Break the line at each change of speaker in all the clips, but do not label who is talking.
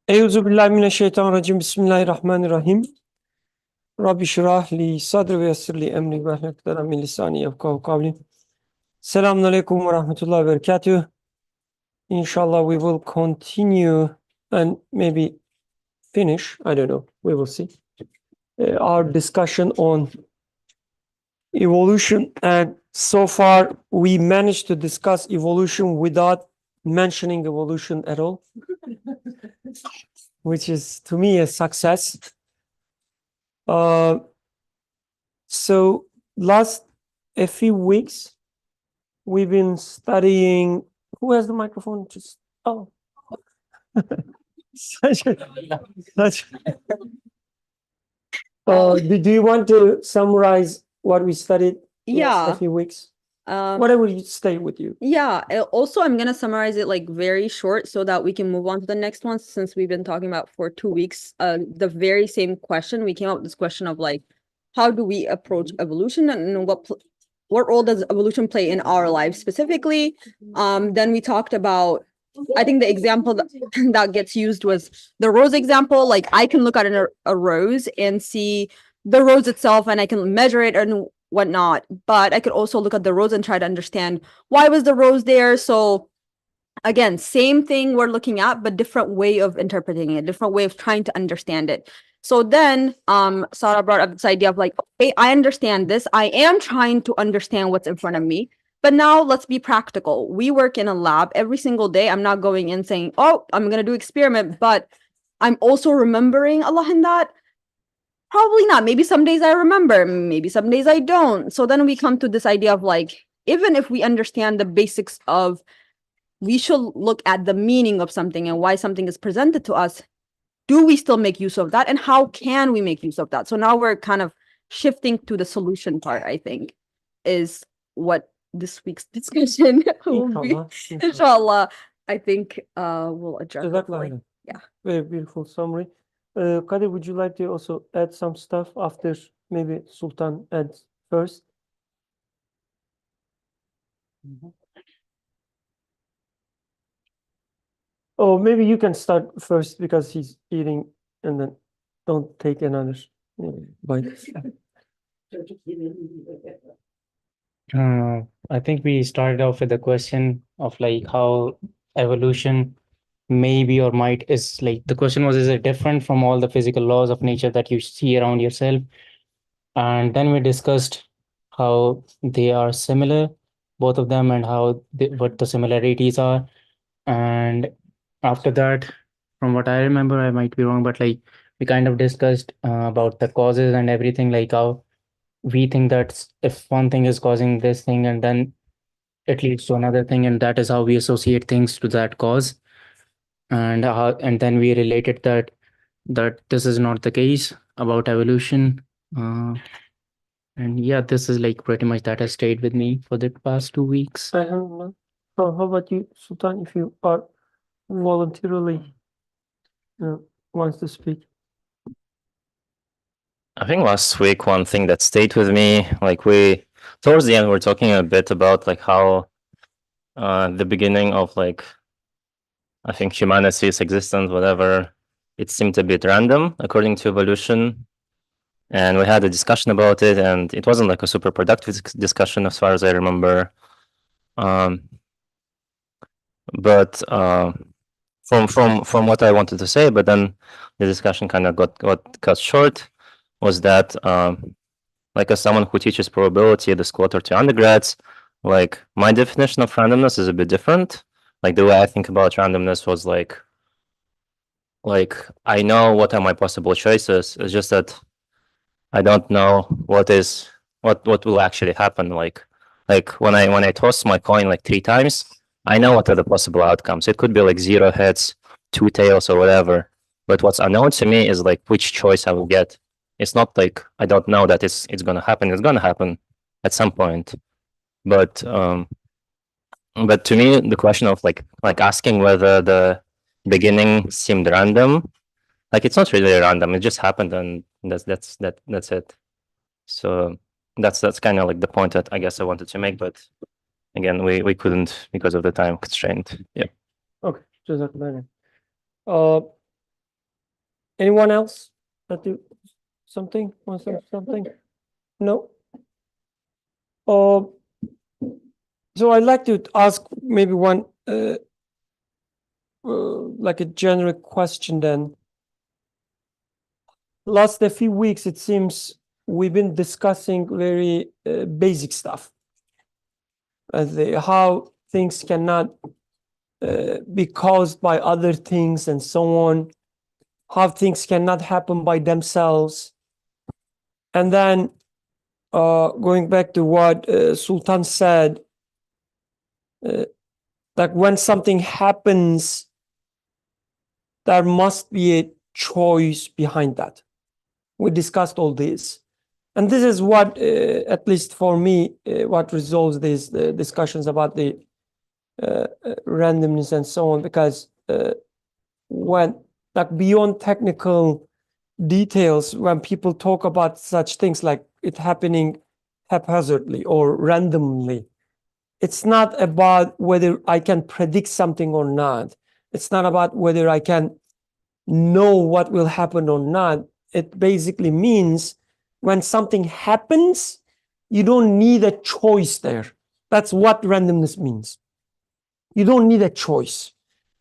Euzubillahimineşşeytanirracim. Bismillahirrahmanirrahim. Rabbi şirah li sadri ve yessir li emri ve hlul min lisani yefkahu kavli. Selamünaleyküm ve rahmetullahi ve berekatuh. Inshallah we will continue and maybe finish, I don't know, we will see, our discussion on evolution. And so far we managed to discuss evolution without mentioning evolution at all, which is to me a success. So last a few weeks, we've been studying. Who has the microphone? Just such such. Do you want to summarize what we studied last a few weeks? Whatever you stay with you.
Yeah. Also, I'm gonna summarize it like very short so that we can move on to the next one, since we've been talking about for 2 weeks. The very same question. We came up with this question of like, how do we approach evolution, and what role does evolution play in our lives specifically? Then we talked about, I think the example that gets used was the rose example. Like, I can look at a rose and see the rose itself, and I can measure it and whatnot, but I could also look at the rose and try to understand why was the rose there. So again, same thing we're looking at, but different way of interpreting it, different way of trying to understand it. So then Sarah brought up this idea of like, okay, I understand this, I am trying to understand what's in front of me, but now let's be practical. We work in a lab every single day. I'm not going in saying, oh, I'm gonna do experiment, but I'm also remembering Allah in that. Probably not. Maybe some days I remember, maybe some days I don't. So then we come to this idea of like, even if we understand the basics of, we should look at the meaning of something and why something is presented to us, do we still make use of that? And how can we make use of that? So now we're kind of shifting to the solution part, I think, is what this week's discussion will be. Inshallah, I think we'll address it. Yeah.
Very beautiful summary. Kadir, would you like to also add some stuff after maybe Sultan adds first? Oh, maybe you can start first because he's eating, and then don't take another bite.
I think we started off with the question of like how evolution maybe or might is like, the question was, is it different from all the physical laws of nature that you see around yourself? And then we discussed how they are similar, both of them, and what the similarities are. And after that, from what I remember, I might be wrong, but like we kind of discussed about the causes and everything, like how we think that if one thing is causing this thing and then it leads to another thing, and that is how we associate things to that cause. And then we related that this is not the case about evolution. And yeah, this is like pretty much that has stayed with me for the past 2 weeks.
How about you, Sultan, if you are voluntarily wants to speak?
I think last week, one thing that stayed with me, like towards the end, we're talking a bit about like how the beginning of like, I think humanity's existence, whatever, it seemed a bit random according to evolution. And we had a discussion about it, and it wasn't like a super productive discussion as far as I remember. But from what I wanted to say, but then the discussion kind of got cut short, was that like as someone who teaches probability at the school to undergrads, like my definition of randomness is a bit different. Like the way I think about randomness was like I know what are my possible choices. It's just that I don't know what will actually happen. Like when I toss my coin like 3 times, I know what are the possible outcomes. It could be like 0 heads, 2 tails, or whatever. But what's unknown to me is like which choice I will get. It's not like I don't know that it's gonna happen. It's gonna happen at some point. But to me, the question of like asking whether the beginning seemed random, like it's not really random. It just happened, and that's it. So that's kind of like the point that I guess I wanted to make, but again, we couldn't because of the time constraint. Yeah.
Okay, Jazakallah. Uh, anyone else that do something? Want to say something? No. So I'd like to ask maybe one like a generic question then. Last a few weeks, it seems we've been discussing very basic stuff. How things cannot be caused by other things and so on. How things cannot happen by themselves. And then going back to what Sultan said, like when something happens, there must be a choice behind that. We discussed all this. And this is what, at least for me, what resolves these discussions about the randomness and so on, because when, like beyond technical details, when people talk about such things like it happening haphazardly or randomly, it's not about whether I can predict something or not. It's not about whether I can know what will happen or not. It basically means when something happens, you don't need a choice there. That's what randomness means. You don't need a choice,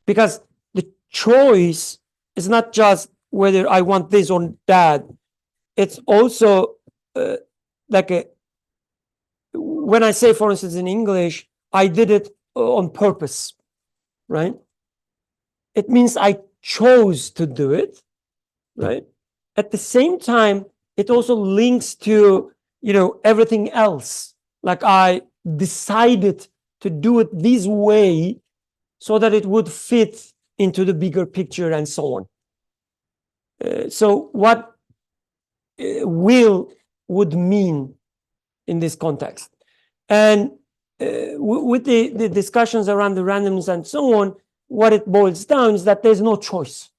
because the choice is not just whether I want this or that. It's also like when I say, for instance, in English, I did it on purpose, right? It means I chose to do it, right? At the same time, it also links to, everything else. Like I decided to do it this way so that it would fit into the bigger picture and so on. So what will would mean in this context? And with the discussions around the randomness and so on, what it boils down is that there's no choice.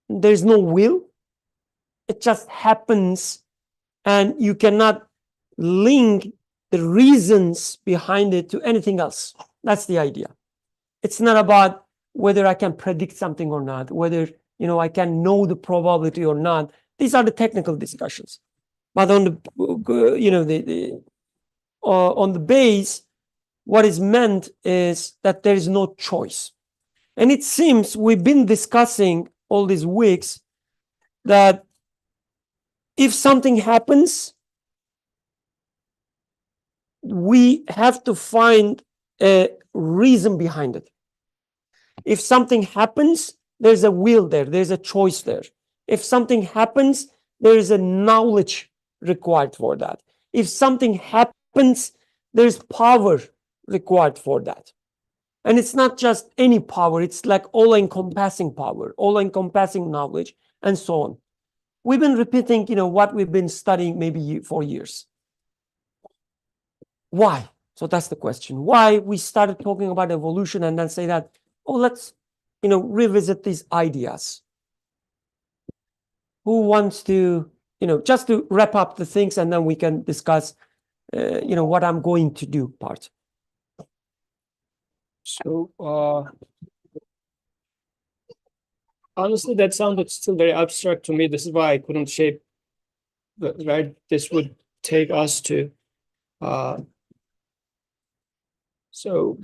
There's no will. It just happens, and you cannot link the reasons behind it to anything else. That's the idea. It's not about whether I can predict something or not, whether I can know the probability or not. These are the technical discussions. But on the on the base, what is meant is that there is no choice. And it seems we've been discussing all these weeks that if something happens, we have to find a reason behind it. If something happens, there's a will there, there's a choice there. If something happens, there is a knowledge required for that. If something happens, there's power required for that. And it's not just any power, it's like all-encompassing power, all-encompassing knowledge, and so on. We've been repeating, what we've been studying maybe for years. Why? So that's the question. Why we started talking about evolution and then say that, let's, revisit these ideas. Who wants to, just to wrap up the things, and then we can discuss, what I'm going to do part.
So, honestly, that sounded still very abstract to me. This is why I couldn't shape right this would take us to. So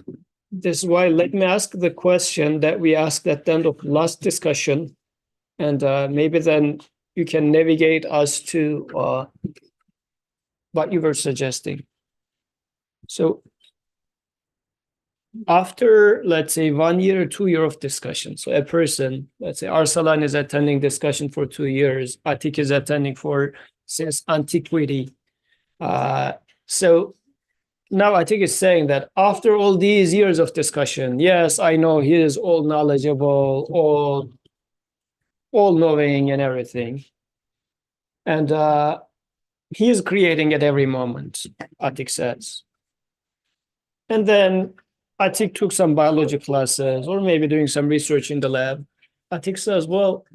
this is why let me ask the question that we asked at the end of last discussion, and maybe then you can navigate us to what you were suggesting. So after, let's say, 1 year or 2 years of discussion, so a person, let's say Arsalan is attending discussion for 2 years, Atik is attending since antiquity. So now Atik is saying that after all these years of discussion, yes, I know he is all knowledgeable, all knowing and everything. And he is creating at every moment, Atik says. And then Atik took some biology classes or maybe doing some research in the lab. Atik says, well,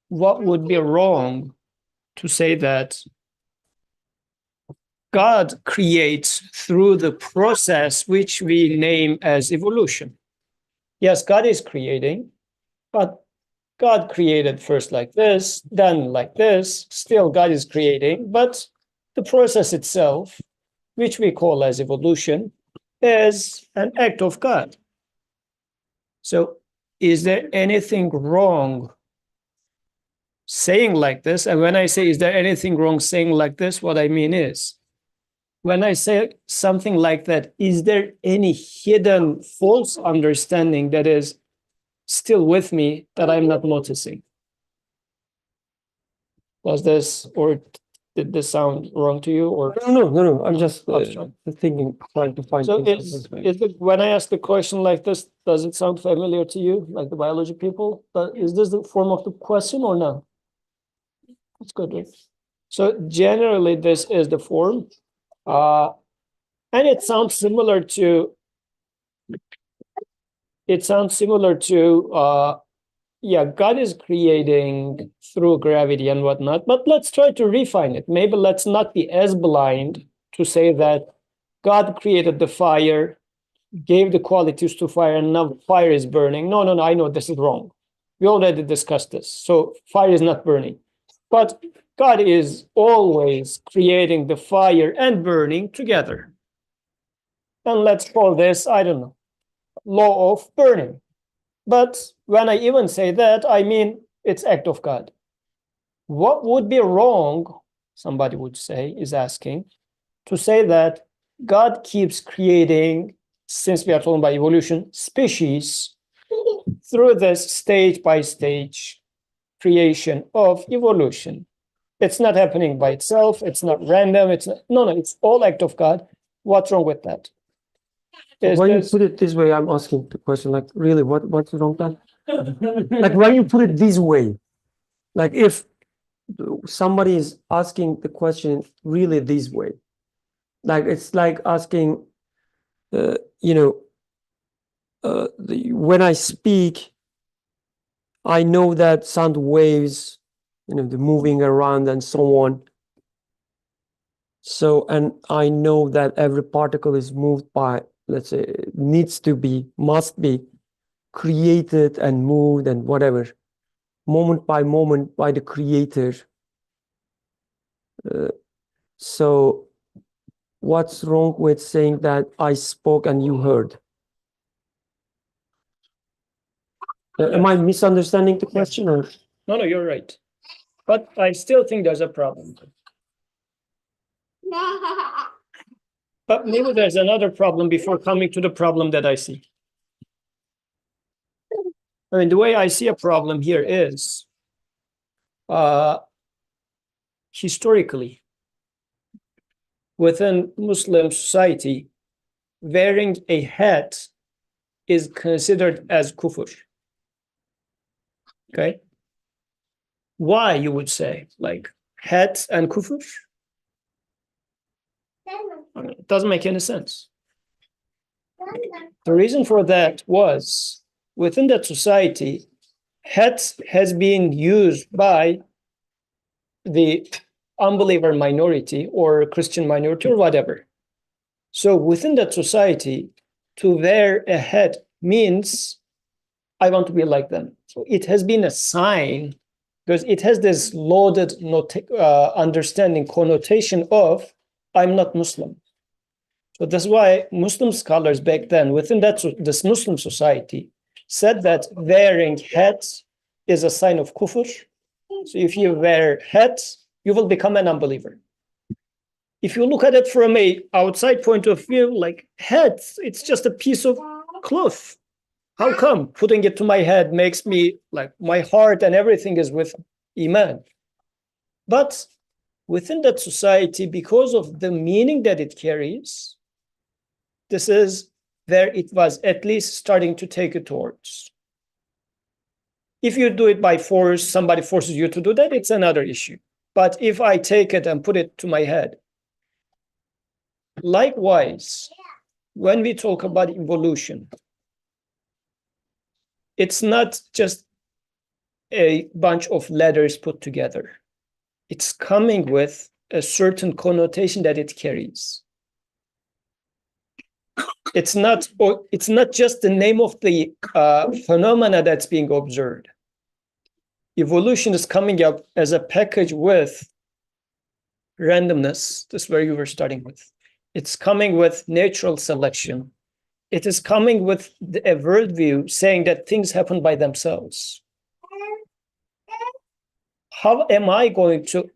what would be wrong to say that God creates through the process which we name as evolution? Yes, God is creating, But God created first like this, then like this. Still, God is creating, but the process itself, which we call as evolution, is an act of God. So, is there anything wrong saying like this? And when I say, is there anything wrong saying like this, what I mean is, when I say something like that, is there any hidden false understanding that is still with me that I'm not noticing? Was this, or did this sound wrong to you? Or
No. I'm just
Abstract.
thinking, trying to find
so
things.
is it, when I ask the question like this, does it sound familiar to you, like the biology people? Is this the form of the question or not? That's good. Right? So generally, this is the form, and it sounds similar to. Yeah, God is creating through gravity and whatnot, but let's try to refine it. Maybe let's not be as blind to say that God created the fire, gave the qualities to fire, and now fire is burning. No, I know this is wrong. We already discussed this. So fire is not burning. But God is always creating the fire and burning together. And let's call this, I don't know, law of burning. But when I even say that, I mean it's act of God. What would be wrong, somebody would say, is asking, to say that God keeps creating, since we are talking about evolution, species through this stage by stage creation of evolution. It's not happening by itself. It's not random. It's all act of God. What's wrong with that?
When you put it this way, I'm asking the question, like, really, what's wrong with that? Like, when you put it this way, like, if somebody is asking the question really this way, like, it's like asking, when I speak, I know that sound waves, the moving around and so on. So, and I know that every particle is moved by, let's say, must be created and moved and whatever, moment by moment by the creator. So what's wrong with saying that I spoke and you heard? Am I misunderstanding the question, or?
No, you're right. But I still think there's a problem. But maybe there's another problem before coming to the problem that I see. I mean, the way I see a problem here is, historically, within Muslim society, wearing a hat is considered as kufr. Okay? Why, you would say, like hat and kufr? I mean, it doesn't make any sense. The reason for that was, within that society, hat has been used by the unbeliever minority or Christian minority or whatever. So within that society, to wear a hat means I want to be like them. So it has been a sign, because it has this loaded understanding connotation of I'm not Muslim. So that's why Muslim scholars back then, within this Muslim society, said that wearing hats is a sign of kufr. So if you wear hats, you will become an unbeliever. If you look at it from a outside point of view, like hats, it's just a piece of cloth. How come putting it to my head makes me, like, my heart and everything is with Iman? But within that society, because of the meaning that it carries, this is where it was at least starting to take it towards. If you do it by force, somebody forces you to do that, it's another issue. But if I take it and put it to my head, likewise, when we talk about evolution, it's not just a bunch of letters put together. It's coming with a certain connotation that it carries. it's not just the name of the phenomena that's being observed. Evolution is coming up as a package with randomness. This is where you were starting with. It's coming with natural selection. It is coming with a worldview saying that things happen by themselves. How am I going to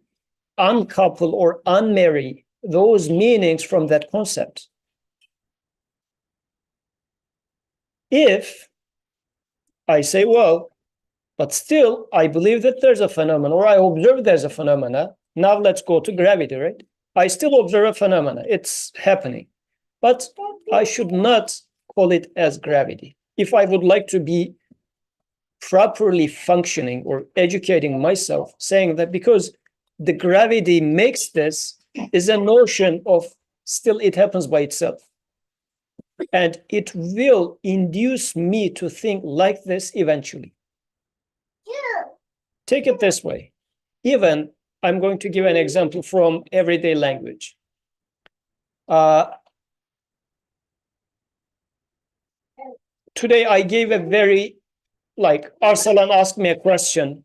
uncouple or unmarry those meanings from that concept? If I say, well, but still, I believe that there's a phenomenon, or I observe there's a phenomena. Now let's go to gravity, right? I still observe a phenomena. It's happening. But I should not call it as gravity. If I would like to be properly functioning or educating myself, saying that because the gravity makes this is a notion of still it happens by itself. And it will induce me to think like this eventually. Take it this way. Even I'm going to give an example from everyday language. Today I gave a very, like Arsalan asked me a question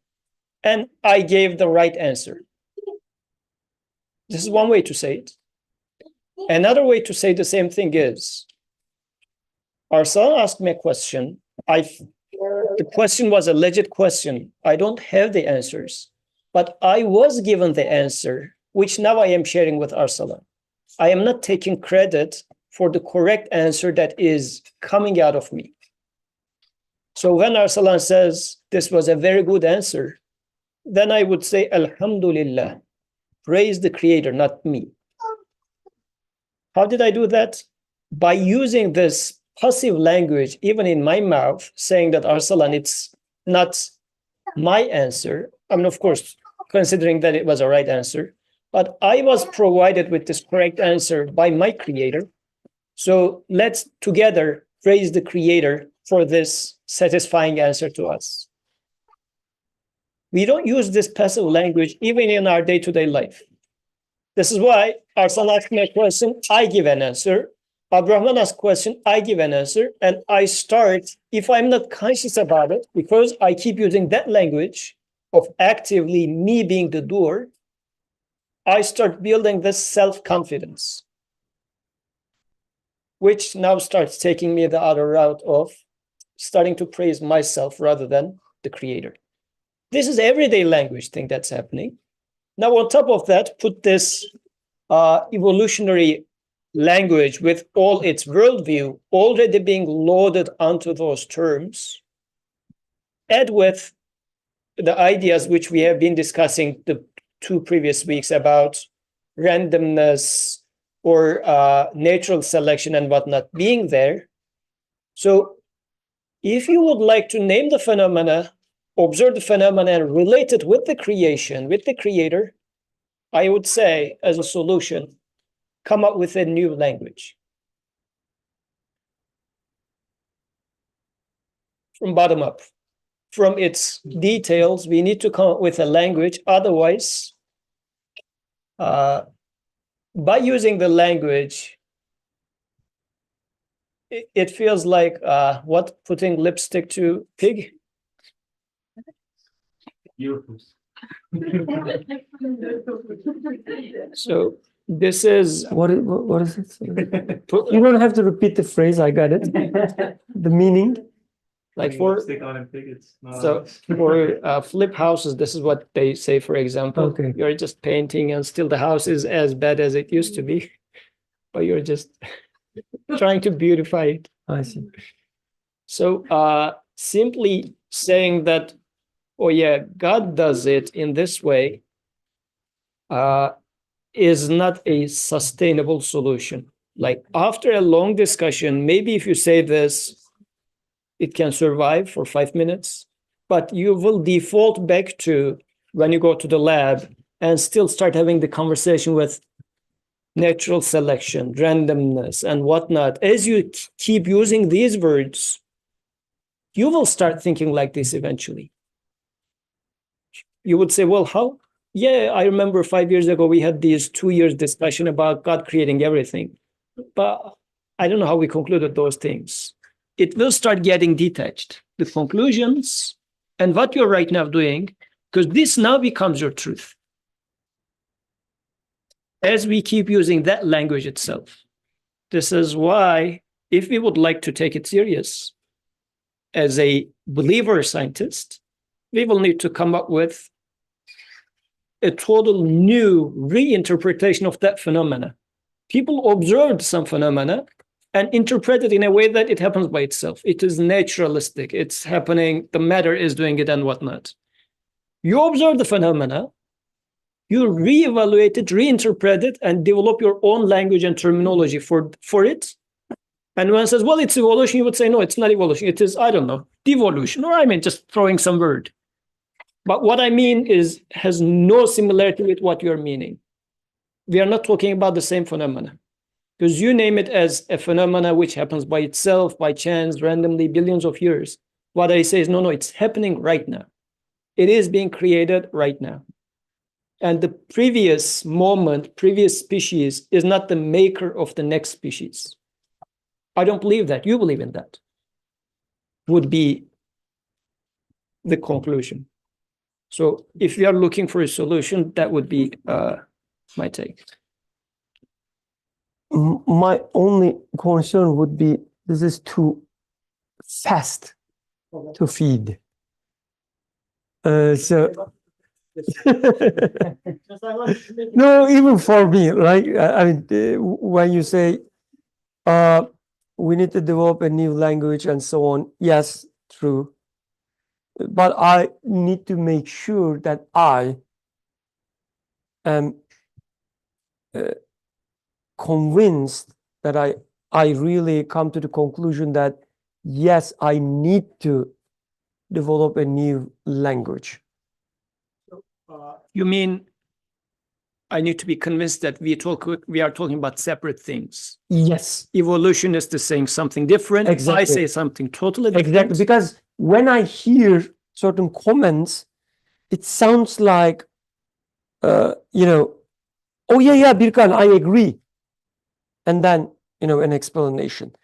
and I gave the right answer. This is one way to say it. Another way to say the same thing is, Arsalan asked me a question. The question was a legit question. I don't have the answers, but I was given the answer, which now I am sharing with Arsalan. I am not taking credit for the correct answer that is coming out of me. So when Arsalan says this was a very good answer, then I would say, Alhamdulillah, praise the Creator, not me. How did I do that? By using this passive language, even in my mouth, saying that Arsalan, it's not my answer. I mean, of course, considering that it was a right answer, but I was provided with this correct answer by my Creator. So let's together praise the Creator for this satisfying answer to us. We don't use this passive language even in our day-to-day life. This is why Arsalan asked me a question, I give an answer. Abrahman asked a question, I give an answer, and I start, if I'm not conscious about it, because I keep using that language of actively me being the doer, I start building this self-confidence, which now starts taking me the other route of starting to praise myself rather than the Creator. This is everyday language thing that's happening. Now, on top of that, put this evolutionary language with all its worldview already being loaded onto those terms. Add with the ideas which we have been discussing the 2 previous weeks about randomness or natural selection and whatnot being there. So if you would like to name the phenomena, observe the phenomena and relate it with the creation, with the Creator, I would say as a solution, come up with a new language. From bottom up. From its details, we need to come up with a language. Otherwise, by using the language, it feels like what, putting lipstick to pig? So this is
What is it? You don't have to repeat the phrase. I got it. The meaning.
like for flip houses. This is what they say. For example,
Okay.
you're just painting and still the house is as bad as it used to be, but you're just trying to beautify it.
I see.
So simply saying that, oh yeah, God does it in this way, is not a sustainable solution. Like after a long discussion, maybe if you say this, it can survive for 5 minutes, but you will default back to when you go to the lab and still start having the conversation with natural selection, randomness, and whatnot. As you keep using these words, you will start thinking like this eventually. You would say, well, how? Yeah, I remember 5 years ago, we had these 2 years discussion about God creating everything. But I don't know how we concluded those things. It will start getting detached. The conclusions and what you're right now doing, because this now becomes your truth. As we keep using that language itself. This is why, if we would like to take it serious as a believer scientist, we will need to come up with a total new reinterpretation of that phenomena. People observed some phenomena and interpret it in a way that it happens by itself. It is naturalistic. It's happening. The matter is doing it and whatnot. You observe the phenomena, you reevaluate it, reinterpret it, and develop your own language and terminology for it. And when it says, well, it's evolution, you would say, no, it's not evolution. It is, I don't know, devolution, or I mean, just throwing some word. But what I mean is, has no similarity with what you're meaning. We are not talking about the same phenomena. Because you name it as a phenomena which happens by itself, by chance, randomly, billions of years. What I say is, no, it's happening right now. It is being created right now. And the previous moment, previous species is not the maker of the next species. I don't believe that. You believe in that. Would be the conclusion. So if we are looking for a solution, that would be my take.
My only concern would be this is too fast to feed. No, even for me, right? I mean, when you say we need to develop a new language and so on, yes, true. But I need to make sure that I am convinced that I really come to the conclusion that yes, I need to develop a new language.
You mean I need to be convinced that we are talking about separate things?
Yes,
Evolutionist is saying something different.
Exactly.
I say something totally different.
exactly. Because when I hear certain comments, it sounds like, oh yeah, Birkan, I agree. And then, an explanation.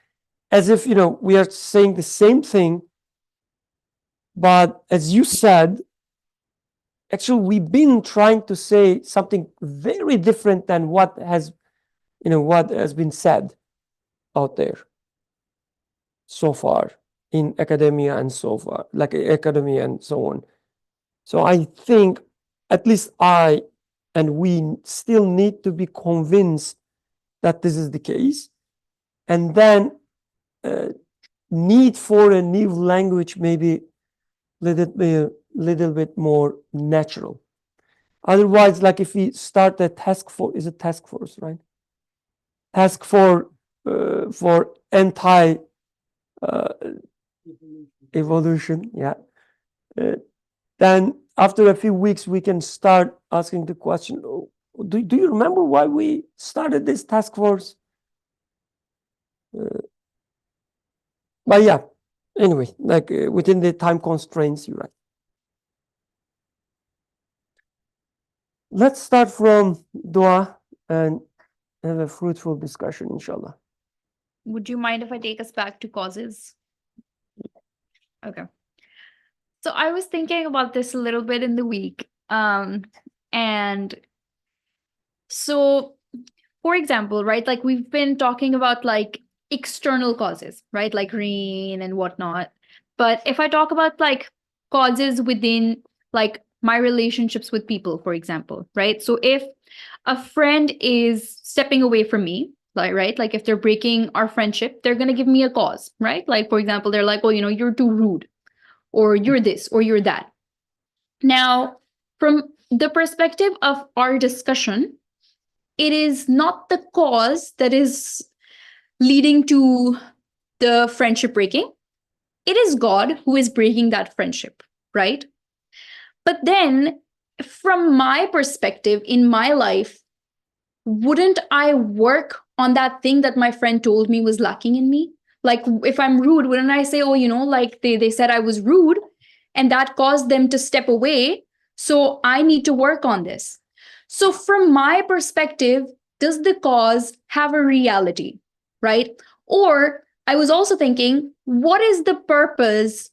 As if, we are saying the same thing. But as you said, actually, we've been trying to say something very different than what has been said out there so far in academia and so far, like academia and so on. So I think at least I and we still need to be convinced that this is the case. And then need for a new language maybe little bit more natural. Otherwise, like if we start a task force, is it task force, right? Task for anti evolution, yeah. Then after a few weeks, we can start asking the question, oh, do you remember why we started this task force? But yeah, anyway, like within the time constraints, you're right. Let's start from dua and have a fruitful discussion, inshallah.
Would you mind if I take us back to causes? Okay. So I was thinking about this a little bit in the week. And so, for example, right, like we've been talking about like external causes, right, like rain and whatnot. But if I talk about like causes within like my relationships with people, for example, right? So if a friend is stepping away from me, like, right, like if they're breaking our friendship, they're going to give me a cause, right? Like, for example, they're like, oh, you're too rude, or you're this, or you're that. Now, from the perspective of our discussion, it is not the cause that is leading to the friendship breaking. It is God who is breaking that friendship, right? But then, from my perspective in my life, wouldn't I work on that thing that my friend told me was lacking in me? Like, if I'm rude, wouldn't I say, oh, like they said I was rude and that caused them to step away. So I need to work on this. So from my perspective, does the cause have a reality, right? Or I was also thinking, what is the purpose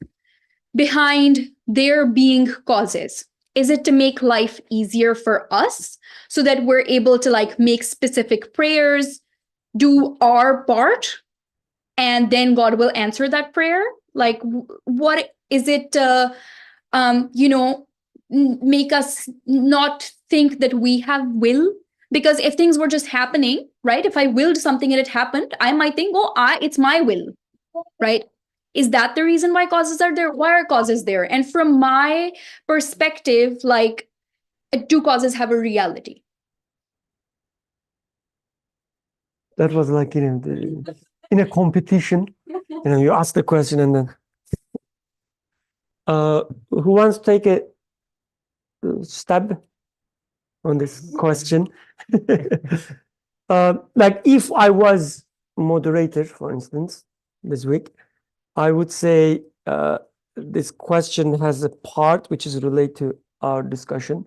behind there being causes? Is it to make life easier for us so that we're able to like make specific prayers, do our part, and then God will answer that prayer? Like, what is it to, make us not think that we have will? Because if things were just happening, right? If I willed something and it happened, I might think, oh, it's my will, right? Is that the reason why causes are there? Why are causes there? And from my perspective, like, do causes have a reality?
That was like, in a competition, you ask the question and then, who wants to take a stab on this question? Like if I was moderator, for instance, this week, I would say this question has a part which is related to our discussion,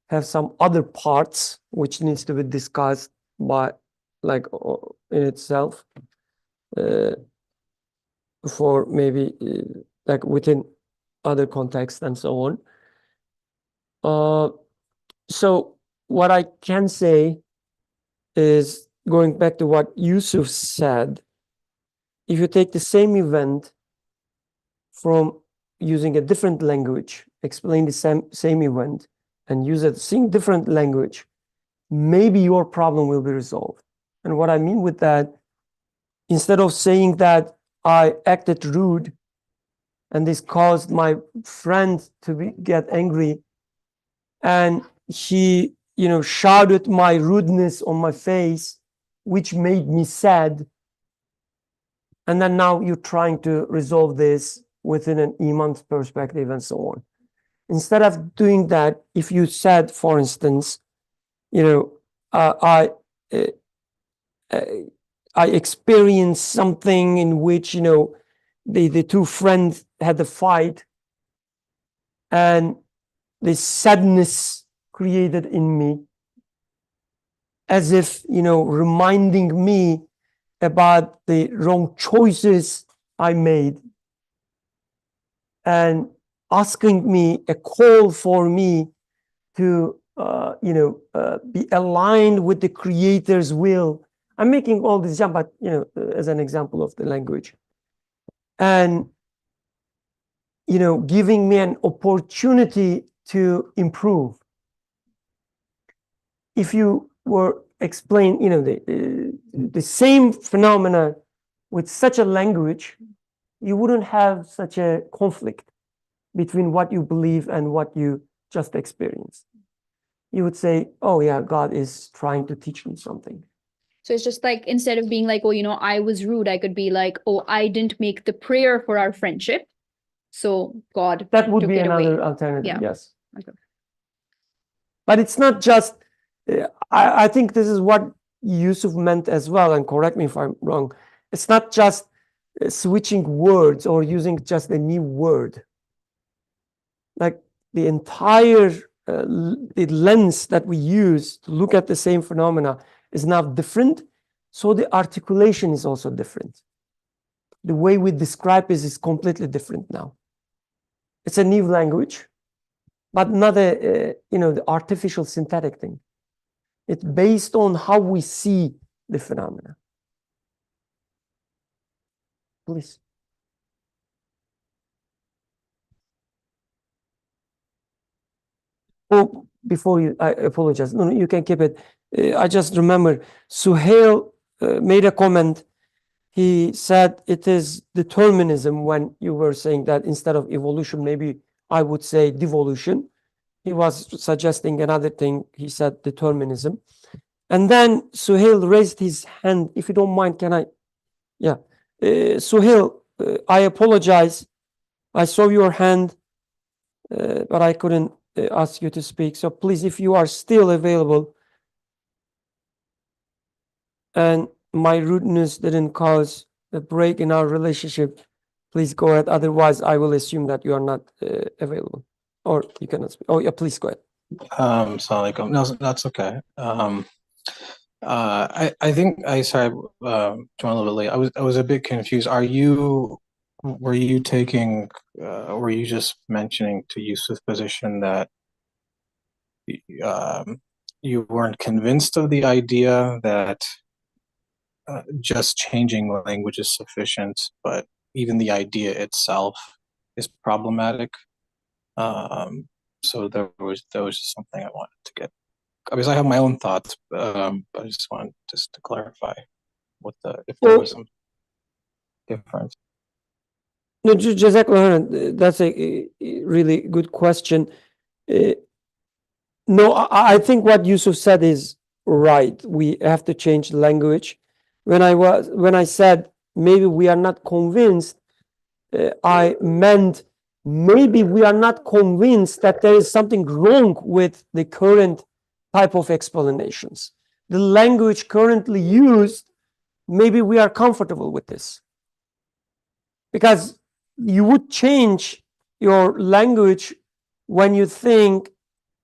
have some other parts which needs to be discussed by like in itself for maybe like within other contexts and so on. So what I can say is, going back to what Yusuf said, if you take the same event from using a different language, explain the same event, and use a different language, maybe your problem will be resolved. And what I mean with that, instead of saying that I acted rude and this caused my friend to get angry, and he, shouted my rudeness on my face, which made me sad. And then now you're trying to resolve this within an iman's perspective and so on. Instead of doing that, if you said, for instance, I experienced something in which, the two friends had a fight, and the sadness created in me, as if, reminding me about the wrong choices I made, and asking me, a call for me to, be aligned with the Creator's will. I'm making all this jump, but, as an example of the language. And, giving me an opportunity to improve. If you were explain, the same phenomena with such a language, you wouldn't have such a conflict between what you believe and what you just experienced. You would say, oh yeah, God is trying to teach me something.
So it's just like, instead of being like, oh, I was rude, I could be like, oh, I didn't make the prayer for our friendship, so God
That would
took
be
it
another
away.
alternative,
Yeah.
yes.
Okay.
But it's not just, I think this is what Yusuf meant as well, and correct me if I'm wrong. It's not just switching words or using just a new word. Like the entire the lens that we use to look at the same phenomena is now different, so the articulation is also different. The way we describe it is completely different now. It's a new language, but not the artificial synthetic thing. It's based on how we see the phenomena. Please. Oh, before you, I apologize. No, you can keep it. I just remember Suhail made a comment. He said it is determinism when you were saying that instead of evolution, maybe I would say devolution. He was suggesting another thing. He said determinism. And then Suhail raised his hand. If you don't mind, can I? Yeah. Suhail, I apologize. I saw your hand, but I couldn't ask you to speak. So please, if you are still available and my rudeness didn't cause a break in our relationship, please go ahead. Otherwise, I will assume that you are not available or you cannot speak. Oh, yeah, please go ahead.
Assalamu alaikum. No, that's okay. I think sorry, joined a little bit late. I was a bit confused. Were you just mentioning to Yusuf's position that you weren't convinced of the idea that just changing language is sufficient, but even the idea itself is problematic? So that was just something I wanted to get. Because I have my own thoughts, but I just wanted to clarify if there was some difference.
No, Jazakallah, that's a really good question. No, I think what Yusuf said is right. We have to change the language. When I said maybe we are not convinced, I meant maybe we are not convinced that there is something wrong with the current type of explanations. The language currently used, maybe we are comfortable with this. Because you would change your language when you think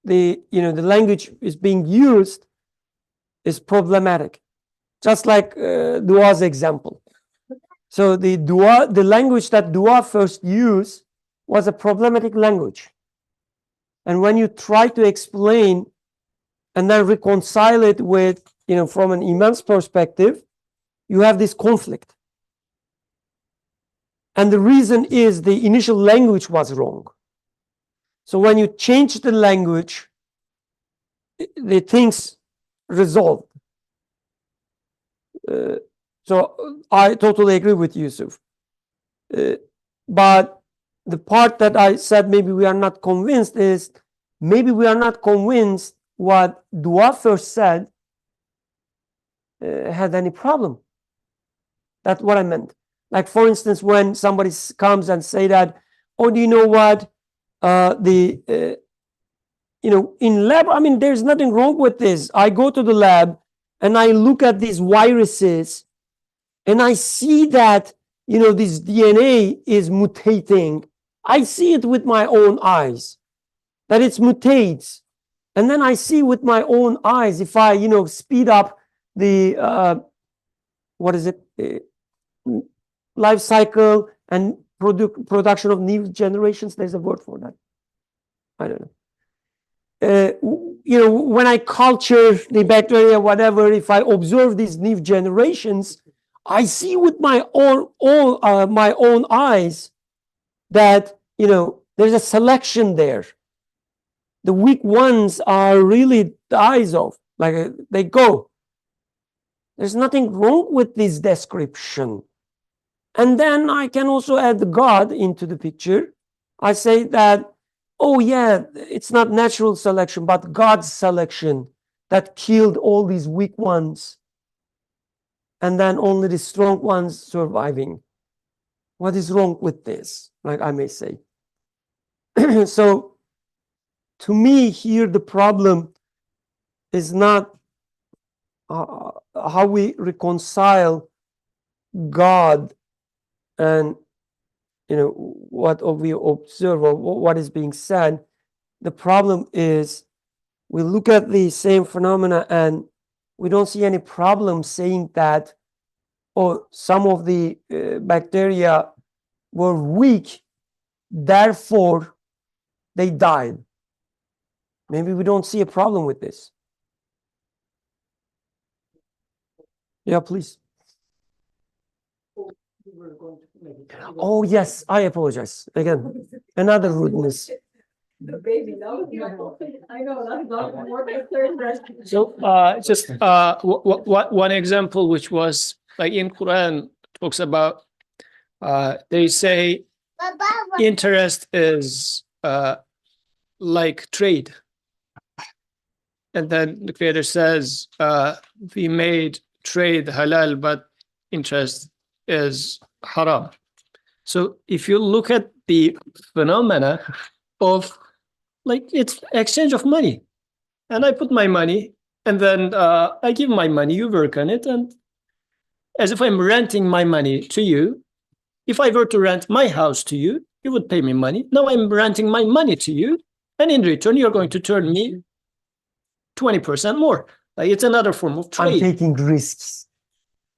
the language is being used is problematic. Just like Dua's example. So the language that Dua first used was a problematic language. And when you try to explain and then reconcile it with, from an imam's perspective, you have this conflict. And the reason is the initial language was wrong. So when you change the language, the things resolved. So I totally agree with Yusuf. But the part that I said maybe we are not convinced is maybe we are not convinced what Dua first said had any problem. That's what I meant. Like, for instance, when somebody comes and say that, oh, do you know what? In lab, I mean, there's nothing wrong with this. I go to the lab and I look at these viruses and I see that, this DNA is mutating. I see it with my own eyes, that it mutates. And then I see with my own eyes, if I, speed up the, life cycle and production of new generations. There's a word for that. I don't know. When I culture the bacteria, whatever, if I observe these new generations, I see with my own eyes that, there's a selection there. The weak ones are really dies off, like they go. There's nothing wrong with this description. And then I can also add God into the picture. I say that, oh yeah, it's not natural selection, but God's selection that killed all these weak ones. And then only the strong ones surviving. What is wrong with this? Like I may say. So, to me here, the problem is not how we reconcile God and what we observe or what is being said. The problem is we look at the same phenomena and we don't see any problem saying that, oh, some of the bacteria were weak, therefore they died. Maybe we don't see a problem with this. Yeah, please. Oh, yes, I apologize. Again, another rudeness.
So just one example, which was like in Quran talks about they say interest is like trade. And then the Creator says, we made trade halal, but interest is haram. So if you look at the phenomena of like it's exchange of money, and I put my money and then I give my money, you work on it, and as if I'm renting my money to you. If I were to rent my house to you, you would pay me money. Now I'm renting my money to you, and in return, you're going to turn me 20% more. Like it's another form of
I'm
trade.
taking risks.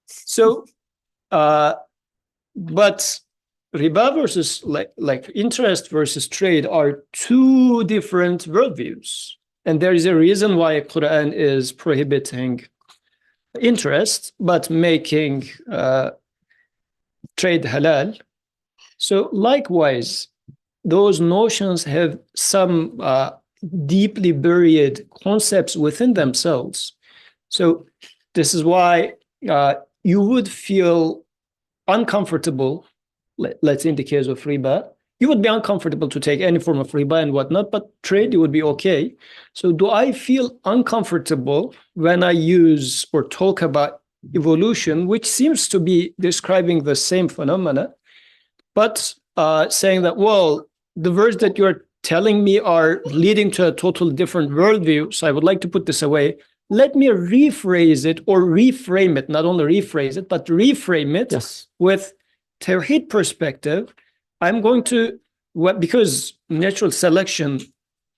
So, but riba versus like interest versus trade are two different worldviews. And there is a reason why Quran is prohibiting interest, but making trade halal. So likewise, those notions have some deeply buried concepts within themselves. So this is why you would feel uncomfortable, let's say in the case of riba, you would be uncomfortable to take any form of riba and whatnot, but trade, you would be okay. So do I feel uncomfortable when I use or talk about evolution, which seems to be describing the same phenomena, but saying that, well, the words that you're telling me are leading to a totally different worldview, so I would like to put this away. Let me rephrase it or reframe it, not only rephrase it, but reframe it with Tawhid perspective. I'm going to, because natural selection,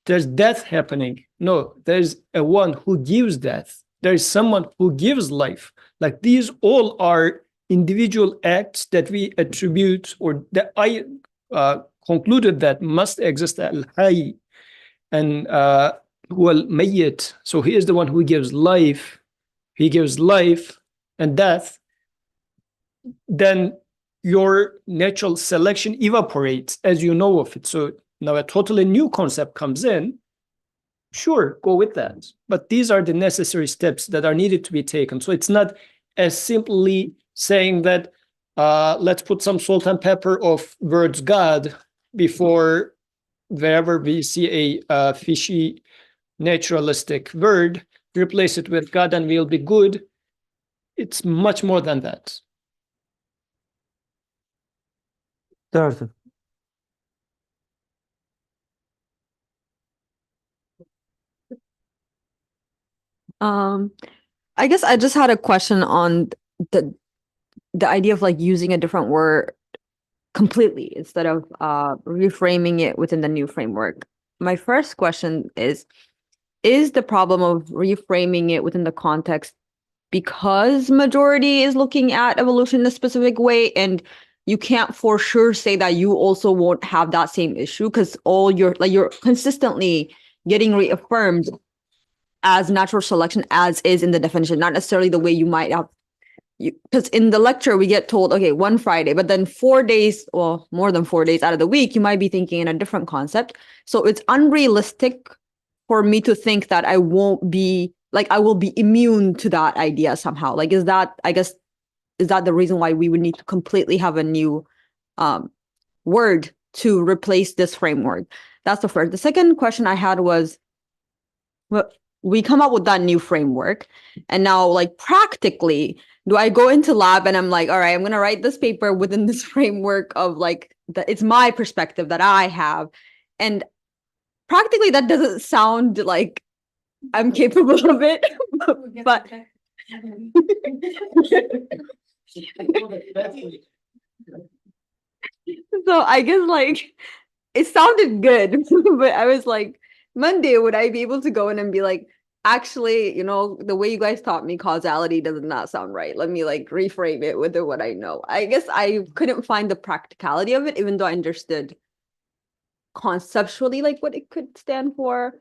there's death happening. No, there's a one who gives death. There's someone who gives life. Like these all are individual acts that we attribute, or that I concluded that must exist al-hayy and wal-mayyit. So he is the one who gives life. He gives life and death. Then your natural selection evaporates as you know of it. So now a totally new concept comes in. Sure, go with that. But these are the necessary steps that are needed to be taken. So it's not as simply saying that let's put some salt and pepper of words God before wherever we see a fishy naturalistic word, replace it with God and we'll be good. It's much more than that.
Darth.
I guess I just had a question on the idea of like using a different word completely instead of reframing it within the new framework. My first question is the problem of reframing it within the context because majority is looking at evolution in a specific way, and you can't for sure say that you also won't have that same issue because you're consistently getting reaffirmed as natural selection as is in the definition, not necessarily the way you might have. Because in the lecture we get told, okay, one Friday, but then 4 days, well, more than 4 days out of the week, you might be thinking in a different concept. So it's unrealistic for me to think that I won't be like, I will be immune to that idea somehow. Like, is that the reason why we would need to completely have a new word to replace this framework? That's the first. The second question I had was, well, we come up with that new framework, and now like practically, do I go into lab and I'm like, all right, I'm going to write this paper within this framework of like, it's my perspective that I have. And practically that doesn't sound like I'm capable of it, but so I guess like it sounded good, but I was like, Monday, would I be able to go in and be like, actually, you know, the way you guys taught me causality does not sound right. Let me like reframe it with what I know. I guess I couldn't find the practicality of it, even though I understood conceptually like what it could stand for.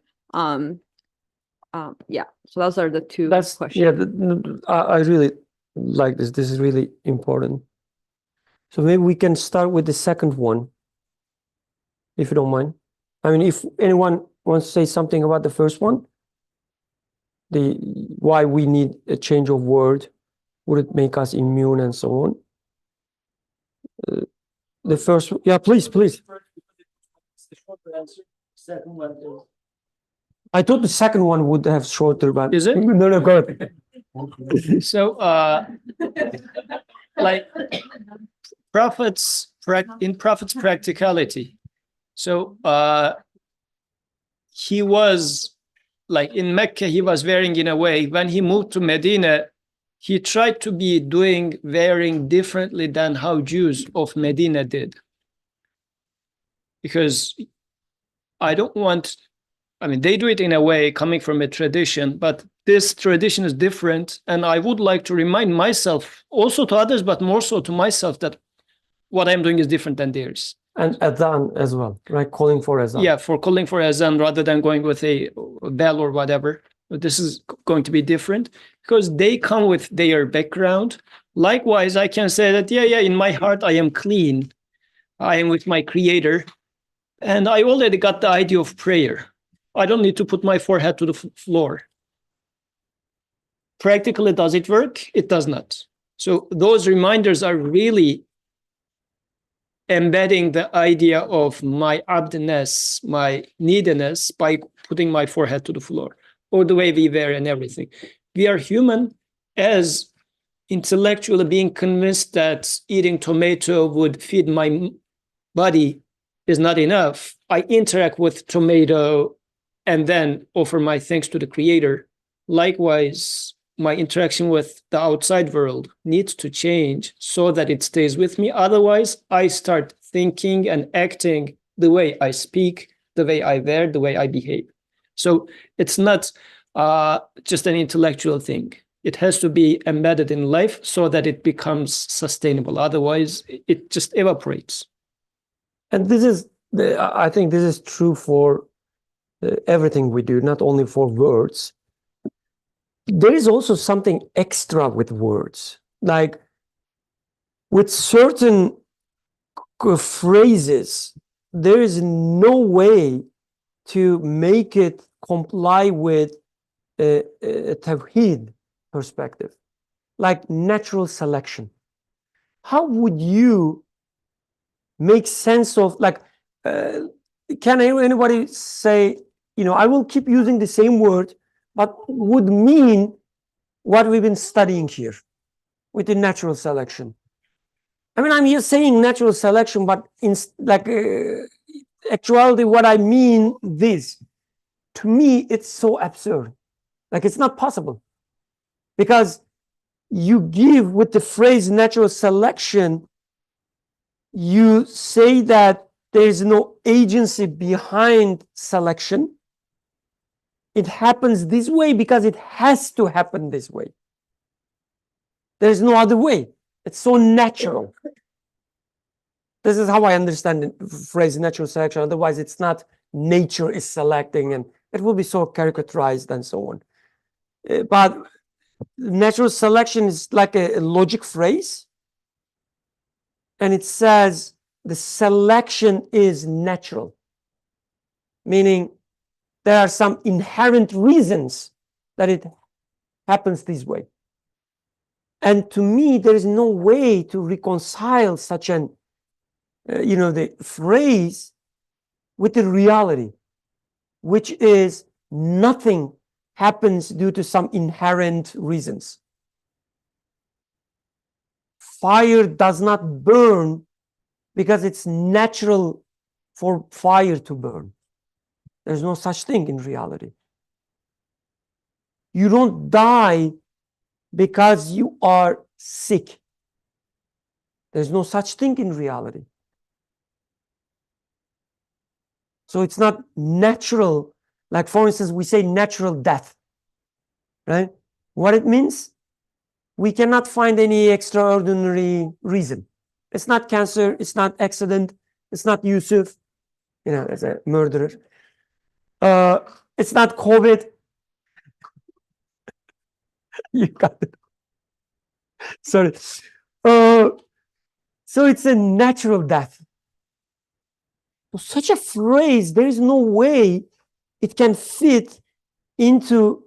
Yeah, so those are the two questions.
Yeah, I really like this. This is really important. So maybe we can start with the second one, if you don't mind. I mean, if anyone wants to say something about the first one, why we need a change of word, would it make us immune and so on? The first, yeah, please. I thought the second one would have shorter, but
is it?
No, go ahead.
So, like Prophet's practicality. So, he was like in Mecca, he was wearing in a way. When he moved to Medina, he tried to be wearing differently than how Jews of Medina did. Because I don't want I mean, they do it in a way coming from a tradition, but this tradition is different. And I would like to remind myself, also to others, but more so to myself, that what I'm doing is different than theirs.
And adhan as well, right? Calling for adhan.
Yeah, for calling for azan rather than going with a bell or whatever. But this is going to be different because they come with their background. Likewise, I can say that, yeah, in my heart, I am clean. I am with my creator. And I already got the idea of prayer. I don't need to put my forehead to the floor. Practically, does it work? It does not. So those reminders are really embedding the idea of my abdness, my neediness, by putting my forehead to the floor, or the way we wear and everything. We are human, as intellectually being convinced that eating tomato would feed my body is not enough. I interact with tomato and then offer my thanks to the creator. Likewise, my interaction with the outside world needs to change so that it stays with me. Otherwise, I start thinking and acting the way I speak, the way I wear, the way I behave. So it's not just an intellectual thing. It has to be embedded in life so that it becomes sustainable. Otherwise, it just evaporates.
And this is, I think this is true for everything we do, not only for words. There is also something extra with words. Like with certain phrases, there is no way to make it comply with a tawheed perspective, like natural selection. How would you make sense of, like, can anybody say, I will keep using the same word, but would mean what we've been studying here within natural selection? I mean, I'm here saying natural selection, but in actuality, what I mean this, to me, it's so absurd. Like, it's not possible. Because you give with the phrase natural selection, you say that there's no agency behind selection. It happens this way because it has to happen this way. There's no other way. It's so natural. This is how I understand the phrase natural selection. Otherwise, it's not nature is selecting, and it will be so caricaturized and so on. But natural selection is like a logic phrase. And it says the selection is natural, meaning there are some inherent reasons that it happens this way. And to me, there is no way to reconcile such an, the phrase with the reality, which is nothing happens due to some inherent reasons. Fire does not burn because it's natural for fire to burn. There's no such thing in reality. You don't die because you are sick. There's no such thing in reality. So it's not natural. Like, for instance, we say natural death, right? What it means? We cannot find any extraordinary reason. It's not cancer. It's not accident. It's not Yusuf, as a murderer. It's not COVID. You got it. Sorry. So it's a natural death. Such a phrase, there is no way it can fit into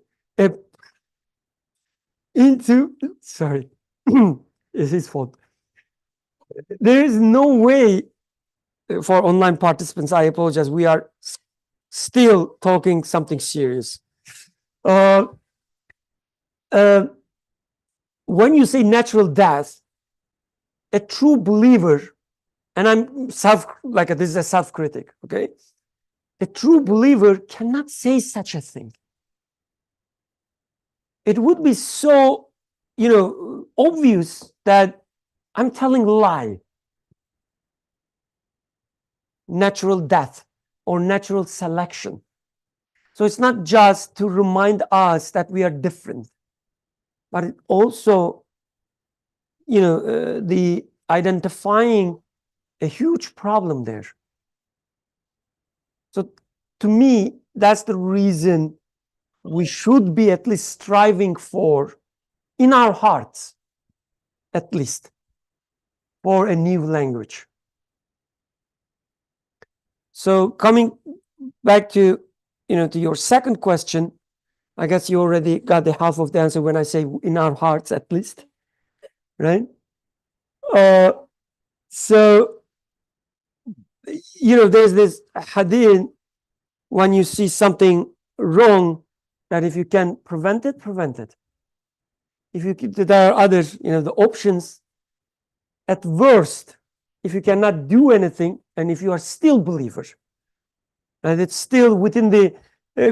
sorry, it's his fault. There is no way, for online participants, I apologize, we are still talking something serious. When you say natural death, a true believer, and this is a self-critic, okay? A true believer cannot say such a thing. It would be so, obvious that I'm telling a lie. Natural death or natural selection. So it's not just to remind us that we are different, but it also, the identifying a huge problem there. So to me, that's the reason we should be at least striving for, in our hearts, at least, for a new language. So coming back to, to your second question, I guess you already got the half of the answer when I say in our hearts, at least, right? So, there's this hadith, when you see something wrong, that if you can prevent it, prevent it. If you keep, there are others, the options. At worst, if you cannot do anything, and if you are still believer, and it's still within the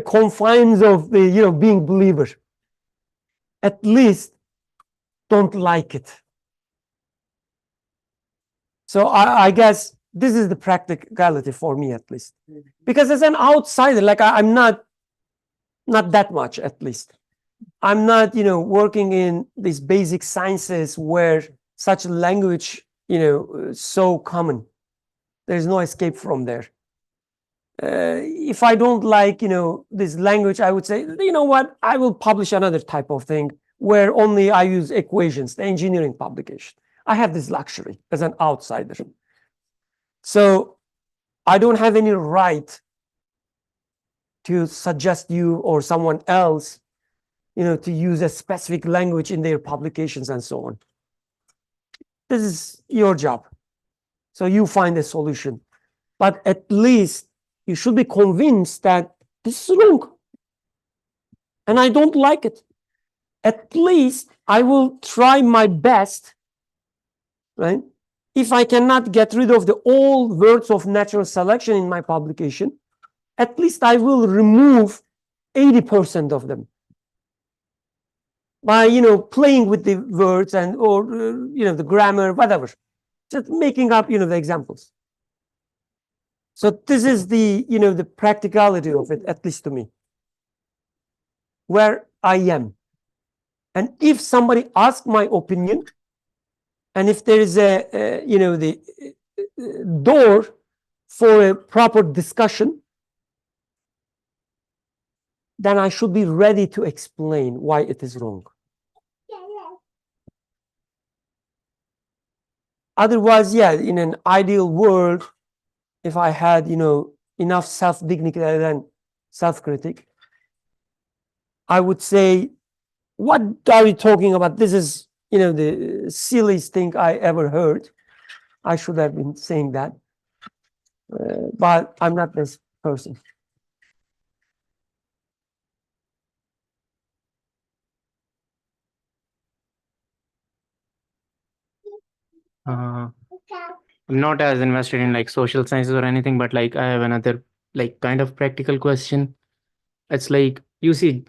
confines of the, being believer, at least don't like it. So I guess this is the practicality for me, at least, because as an outsider, like I'm not that much, at least. I'm not, working in these basic sciences where such language, so common. There's no escape from there. If I don't like, this language, I would say, you know what, I will publish another type of thing where only I use equations, the engineering publication. I have this luxury as an outsider. So I don't have any right to suggest you or someone else, to use a specific language in their publications and so on. This is your job. So you find a solution. But at least you should be convinced that this is wrong. And I don't like it. At least I will try my best, right? If I cannot get rid of the old words of natural selection in my publication, at least I will remove 80% of them by, playing with the words and, or, the grammar, whatever, just making up, the examples. So this is the, the practicality of it, at least to me, where I am. And if somebody asks my opinion, and if there is a, the door for a proper discussion, then I should be ready to explain why it is wrong. Otherwise, yeah, in an ideal world, if I had, enough self-dignity and self-critic, I would say, what are you talking about? This is, the silliest thing I ever heard. I should have been saying that. But I'm not this person.
I'm not as invested in like social sciences or anything, but like I have another like kind of practical question. It's like you see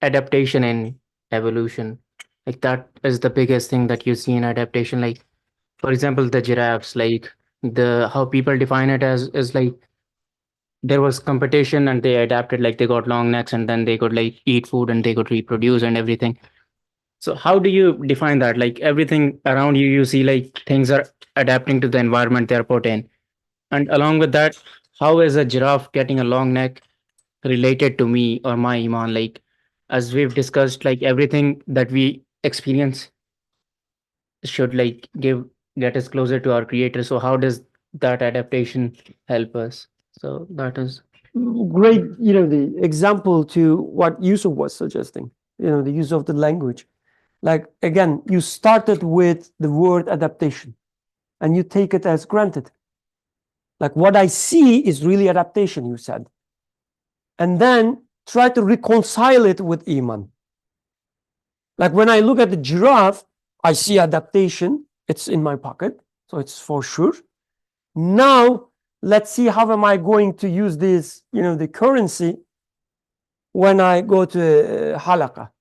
adaptation and evolution. Like that is the biggest thing that you see in adaptation. Like for example, the giraffes, like the how people define it as is like there was competition and they adapted, like they got long necks and then they could like eat food and they could reproduce and everything. So how do you define that? Like everything around you, you see like things are adapting to the environment they're put in. And along with that, how is a giraffe getting a long neck related to me or my iman? Like as we've discussed, like everything that we experience should like get us closer to our creator. So how does that adaptation help us? So that is
Great, the example to what Yusuf was suggesting, the use of the language. Like, again, you started with the word adaptation and you take it as granted. Like what I see is really adaptation, you said. And then try to reconcile it with Iman. Like when I look at the giraffe, I see adaptation. It's in my pocket, so it's for sure. Now, let's see how am I going to use this, the currency when I go to halakha.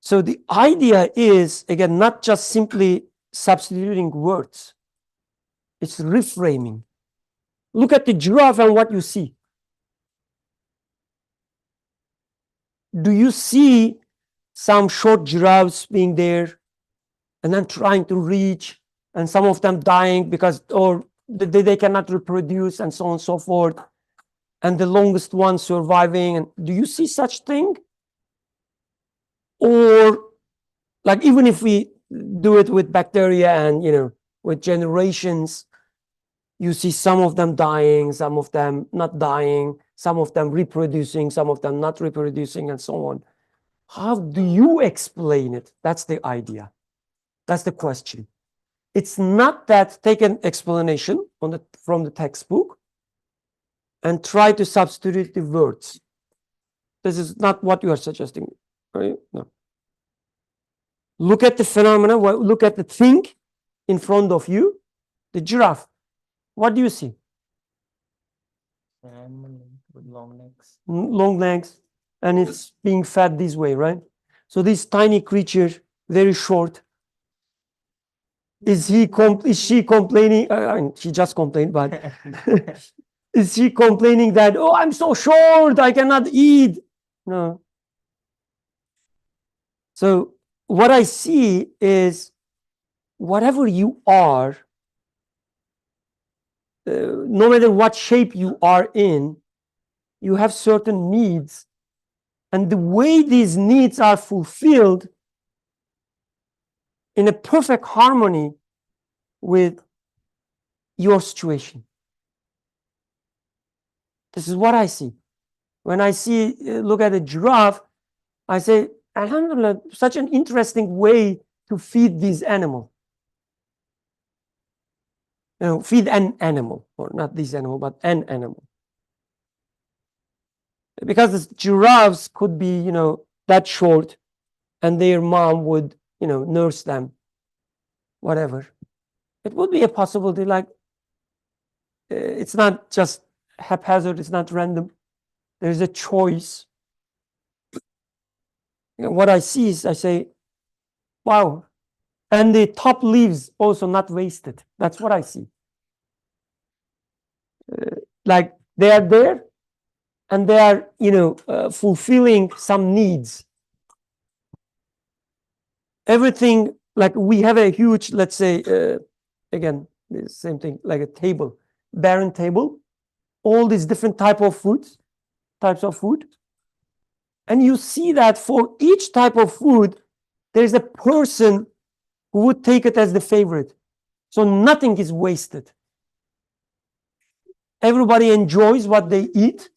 So the idea is, again, not just simply substituting words. It's reframing. Look at the giraffe and what you see. do you see some short giraffes being there and then trying to reach, and some of them dying because or they cannot reproduce and so on and so forth, and the longest one surviving? And do you see such thing? Or like even if we do it with bacteria and with generations, you see some of them dying, some of them not dying, some of them reproducing, some of them not reproducing, and so on. How do you explain it? That's the idea. That's the question. It's not that take an explanation from the textbook and try to substitute the words. This is not what you are suggesting, right? No. Look at the phenomena, look at the thing in front of you, the giraffe. What do you see?
With long legs.
Long legs, and it's being fed this way, right? So this tiny creature, very short. Is she complaining? She just complained, but is she complaining that, oh, I'm so short, I cannot eat? No. So what I see is whatever you are, no matter what shape you are in, you have certain needs. And the way these needs are fulfilled in a perfect harmony with your situation. This is what I see. When I look at a giraffe, I say, Alhamdulillah, such an interesting way to feed this animal. Feed an animal, or not this animal, but an animal. Because the giraffes could be, that short, and their mom would, nurse them, whatever. It would be a possibility, like, it's not just haphazard, it's not random. There's a choice. What I see is, I say, wow. And the top leaves also not wasted. That's what I see. Like they are there, and they are, fulfilling some needs. Everything, like we have a huge, let's say, again, the same thing, like a table, barren table, all these different types of food. And you see that for each type of food, there's a person who would take it as the favorite. So nothing is wasted. Everybody enjoys what they eat,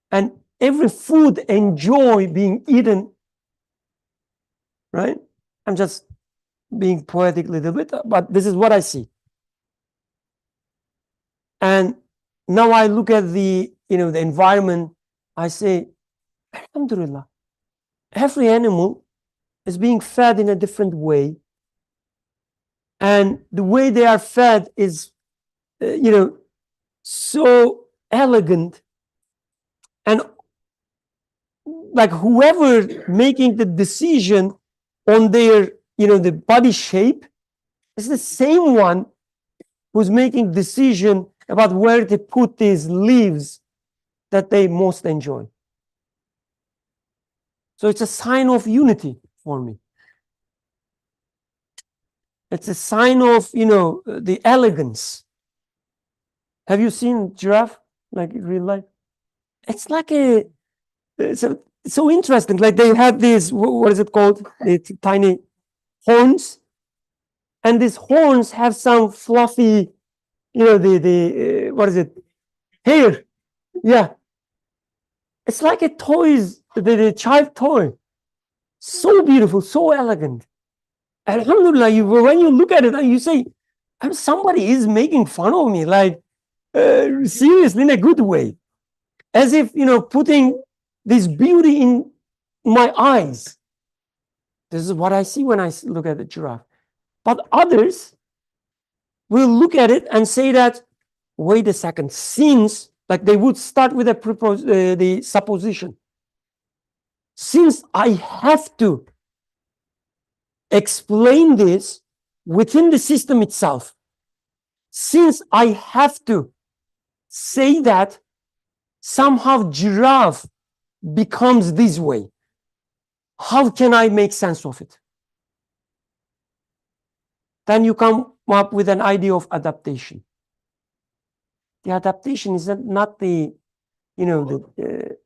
and every food enjoy being eaten, right? I'm just being poetic a little bit, but this is what I see. And now I look at the environment, I say, Alhamdulillah, every animal is being fed in a different way. And the way they are fed is, so elegant. And like whoever making the decision on their, the body shape is the same one who's making decision about where to put these leaves that they most enjoy. So it's a sign of unity for me. It's a sign of, the elegance. Have you seen giraffe, like in real life? It's like it's so interesting. Like they have these, what is it called? The tiny horns. And these horns have some fluffy, what is it? Hair. Yeah. It's like a toys, the child toy. So beautiful, so elegant. Alhamdulillah, when you look at it and you say, somebody is making fun of me, like seriously, in a good way. As if, putting this beauty in my eyes. This is what I see when I look at the giraffe. But others will look at it and say that, wait a second, since, like they would start with the supposition. Since I have to explain this within the system itself, since I have to say that somehow giraffe becomes this way, How can I make sense of it? Then you come up with an idea of adaptation. The adaptation is not the, the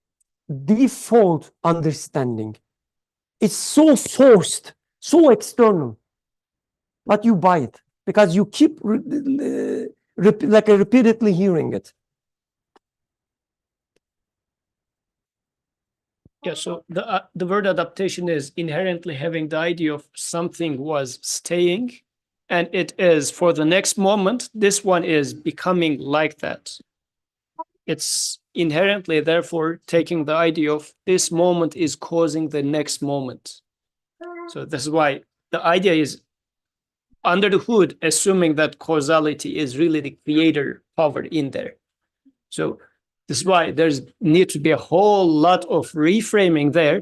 default understanding. It's so forced, so external, but you buy it because you keep repeatedly hearing it.
Yeah, so the word adaptation is inherently having the idea of something was staying, and it is for the next moment, this one is becoming like that. It's inherently, therefore, taking the idea of this moment is causing the next moment. So this is why the idea is under the hood, assuming that causality is really the creator power in there. So this is why there's need to be a whole lot of reframing there.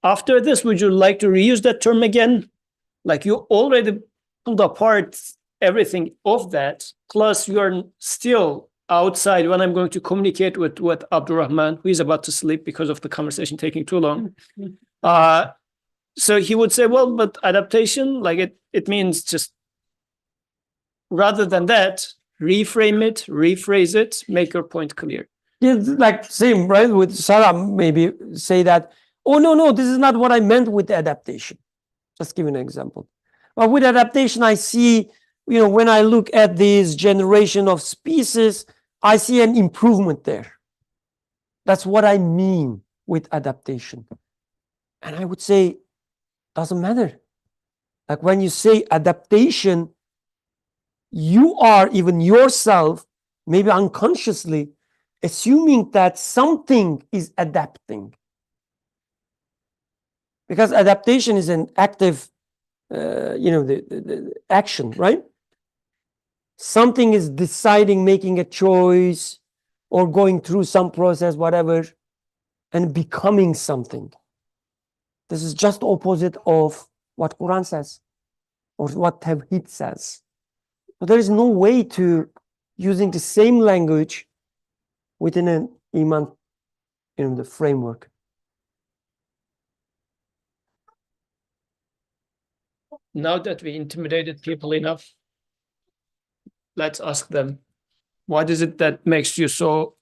After this, would you like to reuse that term again? Like you already pulled apart everything of that, plus you are still outside when I'm going to communicate with Abdurrahman, who is about to sleep because of the conversation taking too long. So he would say, well, but adaptation, like it means just rather than that, reframe it, rephrase it, make your point clear.
Yeah, like same, right? With Sarah, maybe say that, oh, no, this is not what I meant with adaptation. Just give an example. But with adaptation, I see, when I look at this generation of species, I see an improvement there. That's what I mean with adaptation. And I would say, doesn't matter. Like when you say adaptation, you are even yourself, maybe unconsciously, assuming that something is adapting. Because adaptation is an active, the action, right? Something is deciding, making a choice, or going through some process, whatever, and becoming something. This is just opposite of what Quran says, or what Tawhid says. So there is no way to using the same language within an Iman, the framework.
Now that we intimidated people enough, let's ask them, what is it that makes you so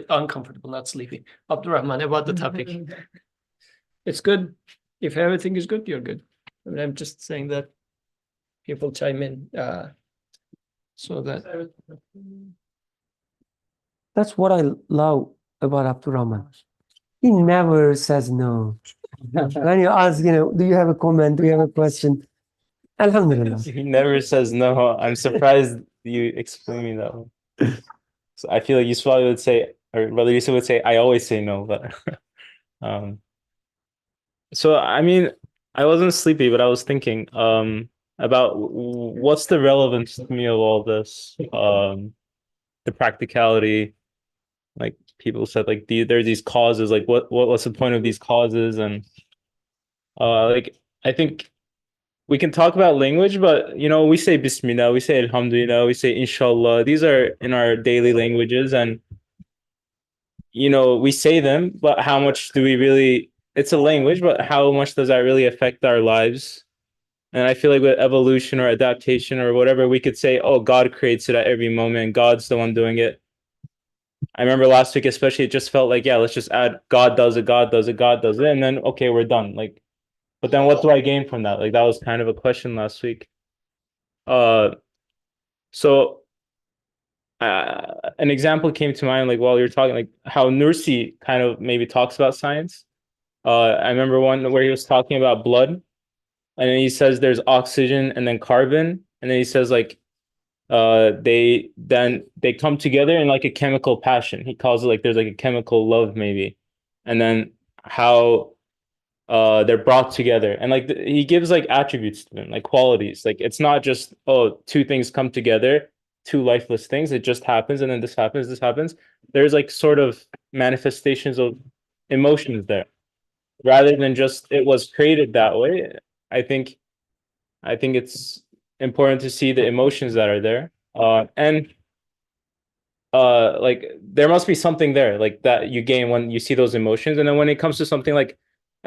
uncomfortable, not sleepy? Abdurrahman, about the topic. It's good. If everything is good, you're good. I mean, I'm just saying that people chime in so that.
That's what I love about Abdurrahman. He never says no. When you ask, do you have a comment? Do you have a question? Alhamdulillah.
He never says no. I'm surprised you explain me that one. So I feel like Yusuf Ali would say, or Brother Yusuf would say, I always say no, but so I mean, I wasn't sleepy, but I was thinking about what's the relevance to me of all this, the practicality. Like people said, like there are these causes. Like what's the point of these causes? And like I think we can talk about language, but we say Bismillah, we say Alhamdulillah, we say Inshallah. These are in our daily languages, and we say them, but how much do we really? It's a language, but how much does that really affect our lives? And I feel like with evolution or adaptation or whatever, we could say, oh, God creates it at every moment. God's the one doing it. I remember last week, especially, it just felt like, yeah, let's just add God does it, God does it, God does it. And then, okay, we're done. Like, but then what do I gain from that? Like, that was kind of a question last week. So an example came to mind, like while you're talking, like how Nursi kind of maybe talks about science. I remember one where he was talking about blood, and then he says there's oxygen and then carbon, and then he says like they come together in like a chemical passion. He calls it like there's like a chemical love maybe, and then how they're brought together, and like he gives like attributes to them, like qualities. Like it's not just, oh, two things come together, two lifeless things, it just happens, and then this happens. There's like sort of manifestations of emotions there, rather than just it was created that way. I think it's important to see the emotions that are there, and like there must be something there like that you gain when you see those emotions. And then when it comes to something like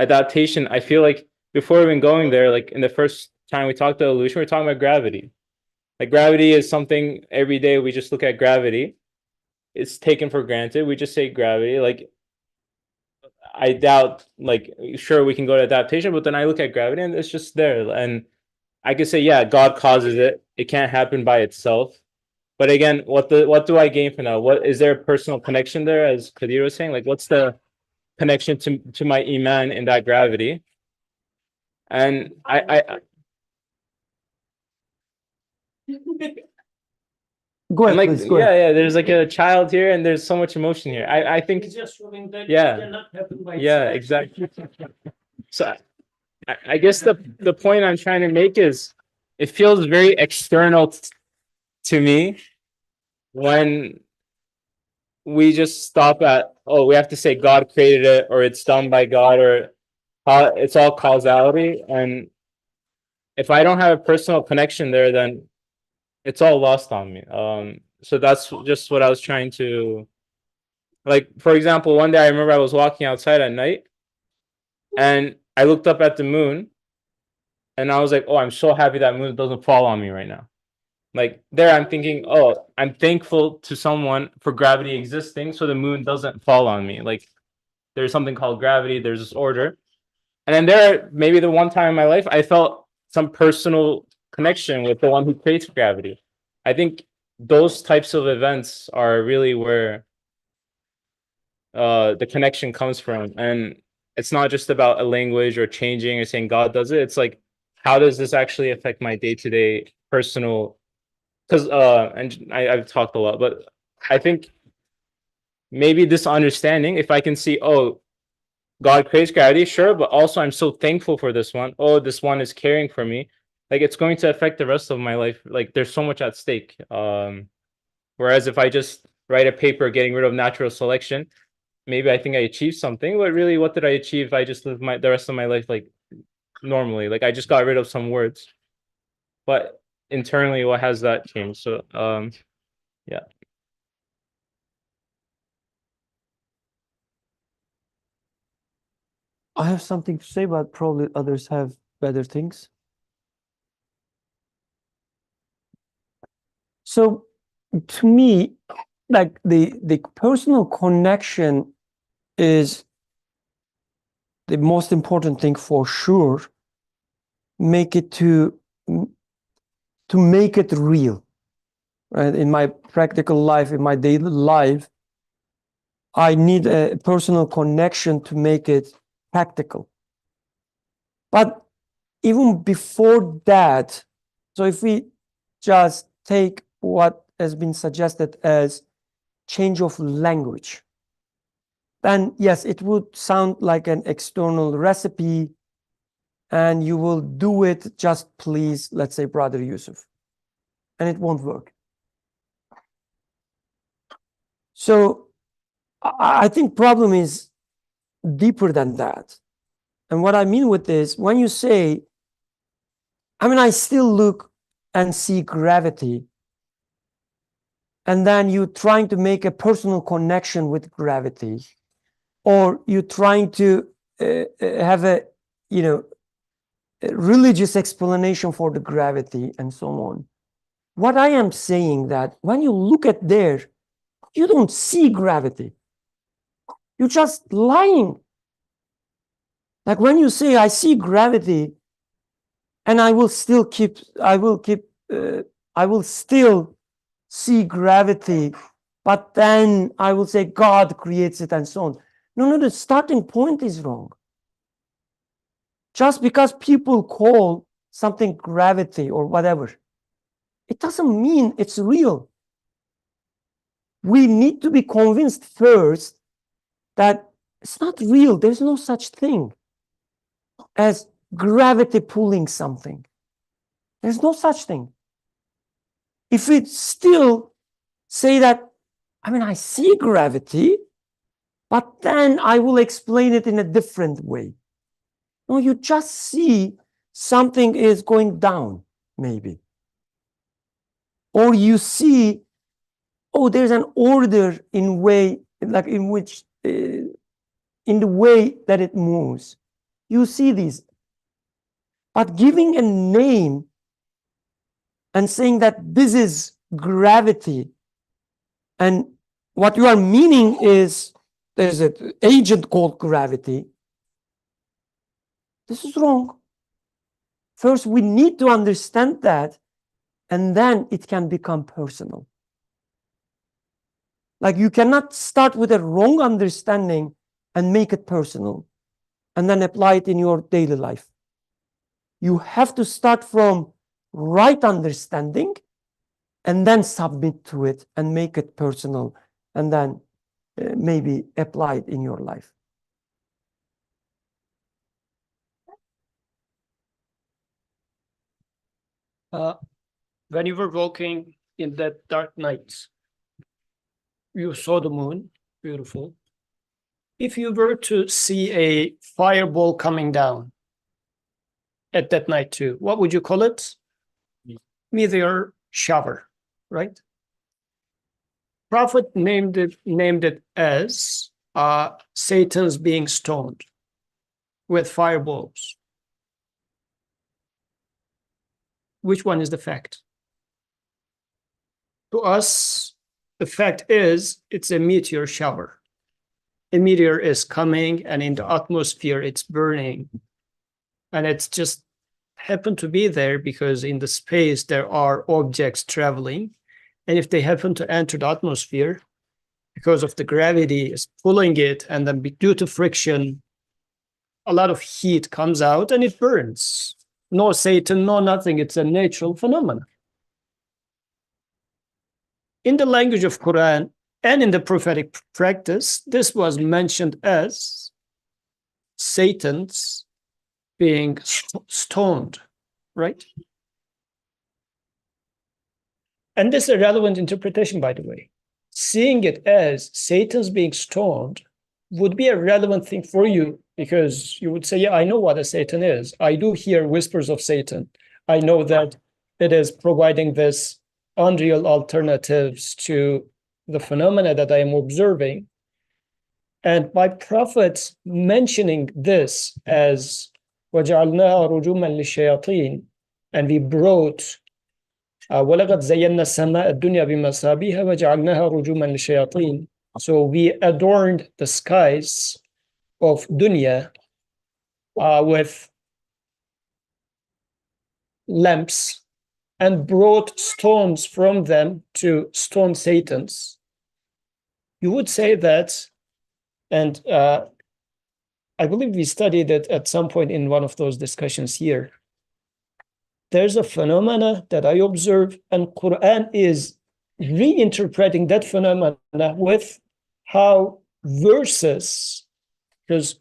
adaptation, I feel like before even going there, like in the first time we talked about evolution, we're talking about gravity. Like gravity is something every day we just look at gravity. It's taken for granted. We just say gravity. Like I doubt, like, sure, we can go to adaptation, but then I look at gravity and it's just there. And I could say, yeah, God causes it. It can't happen by itself. But again, what do I gain from that? What is there a personal connection there, as Kadir was saying? Like, what's the connection to my iman in that gravity? And
Go
and
ahead,
like
please. Go ahead.
yeah, there's like a child here, and there's so much emotion here. I think yeah, exactly. So I guess the point I'm trying to make is it feels very external to me when we just stop at, oh, we have to say God created it, or it's done by God, or it's all causality. And if I don't have a personal connection there, then it's all lost on me. So that's just what I was trying to, like, for example, one day I remember I was walking outside at night and I looked up at the moon and I was like, oh, I'm so happy that moon doesn't fall on me right now. Like there, I'm thinking, oh, I'm thankful to someone for gravity existing, so the moon doesn't fall on me. Like there's something called gravity. There's this order, and then there, maybe the one time in my life, I felt some personal connection with the one who creates gravity. I think those types of events are really where the connection comes from, and it's not just about a language or changing or saying God does it. It's like, how does this actually affect my day-to-day personal, because and I've talked a lot, but I think maybe this understanding, if I can see, oh, God creates gravity, sure, but also I'm so thankful for this one. Oh, this one is caring for me. Like it's going to affect the rest of my life. Like there's so much at stake. Whereas if I just write a paper getting rid of natural selection, maybe I think I achieved something, but really, what did I achieve? I just lived the rest of my life like normally. Like I just got rid of some words, but internally, what has that changed? So, yeah.
I have something to say, but probably others have better things. So to me, like the personal connection is the most important thing for sure. Make it to make it real, right? In my practical life, in my daily life, I need a personal connection to make it practical. But even before that, so if we just take what has been suggested as change of language, then yes, it would sound like an external recipe, and you will do it just please, let's say, Brother Yusuf, and it won't work. So I think problem is deeper than that. And what I mean with this, when you say, I mean, I still look and see gravity, and then you're trying to make a personal connection with gravity, or you're trying to have a, you know, a religious explanation for the gravity and so on. What I am saying that when you look at there, you don't see gravity. You're just lying. Like when you say, I see gravity, and I will still see gravity, but then I will say God creates it and so on. No, the starting point is wrong. Just because people call something gravity or whatever, it doesn't mean it's real. We need to be convinced first that it's not real. There's no such thing as gravity pulling something. There's no such thing. If we still say that, I mean, I see gravity, but then I will explain it in a different way. No, you just see something is going down, maybe. Or you see, oh, there's an order in way, like in which, in the way that it moves. You see these. But giving a name and saying that this is gravity, and what you are meaning is there's an agent called gravity, this is wrong. First, we need to understand that, and then it can become personal. Like, you cannot start with a wrong understanding and make it personal and then apply it in your daily life. You have to start from right understanding and then submit to it and make it personal, and then maybe apply it in your life.
When you were walking in that dark night, you saw the moon, beautiful. If you were to see a fireball coming down at that night too, what would you call it? Meteor shower, right? Prophet named it as Satan's being stoned with fireballs. Which one is the fact? To us, the fact is it's a meteor shower. A meteor is coming, and in the atmosphere it's burning, and it's just happened to be there because in the space there are objects traveling, and if they happen to enter the atmosphere, because of the gravity is pulling it, and then due to friction, a lot of heat comes out and it burns. No Satan, no nothing. It's a natural phenomenon. In the language of Quran and in the prophetic practice, this was mentioned as Satan's being stoned, right? And this is a relevant interpretation, by the way. Seeing it as Satan's being stoned would be a relevant thing for you, because you would say, yeah, I know what a Satan is. I do hear whispers of Satan. I know that it is providing this unreal alternatives to the phenomena that I am observing. And by prophets mentioning this as وَجَعَلْنَاهَا رُجُومًا لِلشَّيَاطِينِ, and we brought وَلَقَدْ زَيَّنَّا السَّمَاءَ الدُّنْيَا بِمَصَابِيهَ وَجَعَلْنَاهَا رُجُومًا لِلشَّيَاطِينِ. So we adorned the skies of dunya with lamps and brought stones from them to stone Satans. You would say that, and I believe we studied it at some point in one of those discussions here. There's a phenomena that I observe, and Quran is reinterpreting that phenomena with how verses, because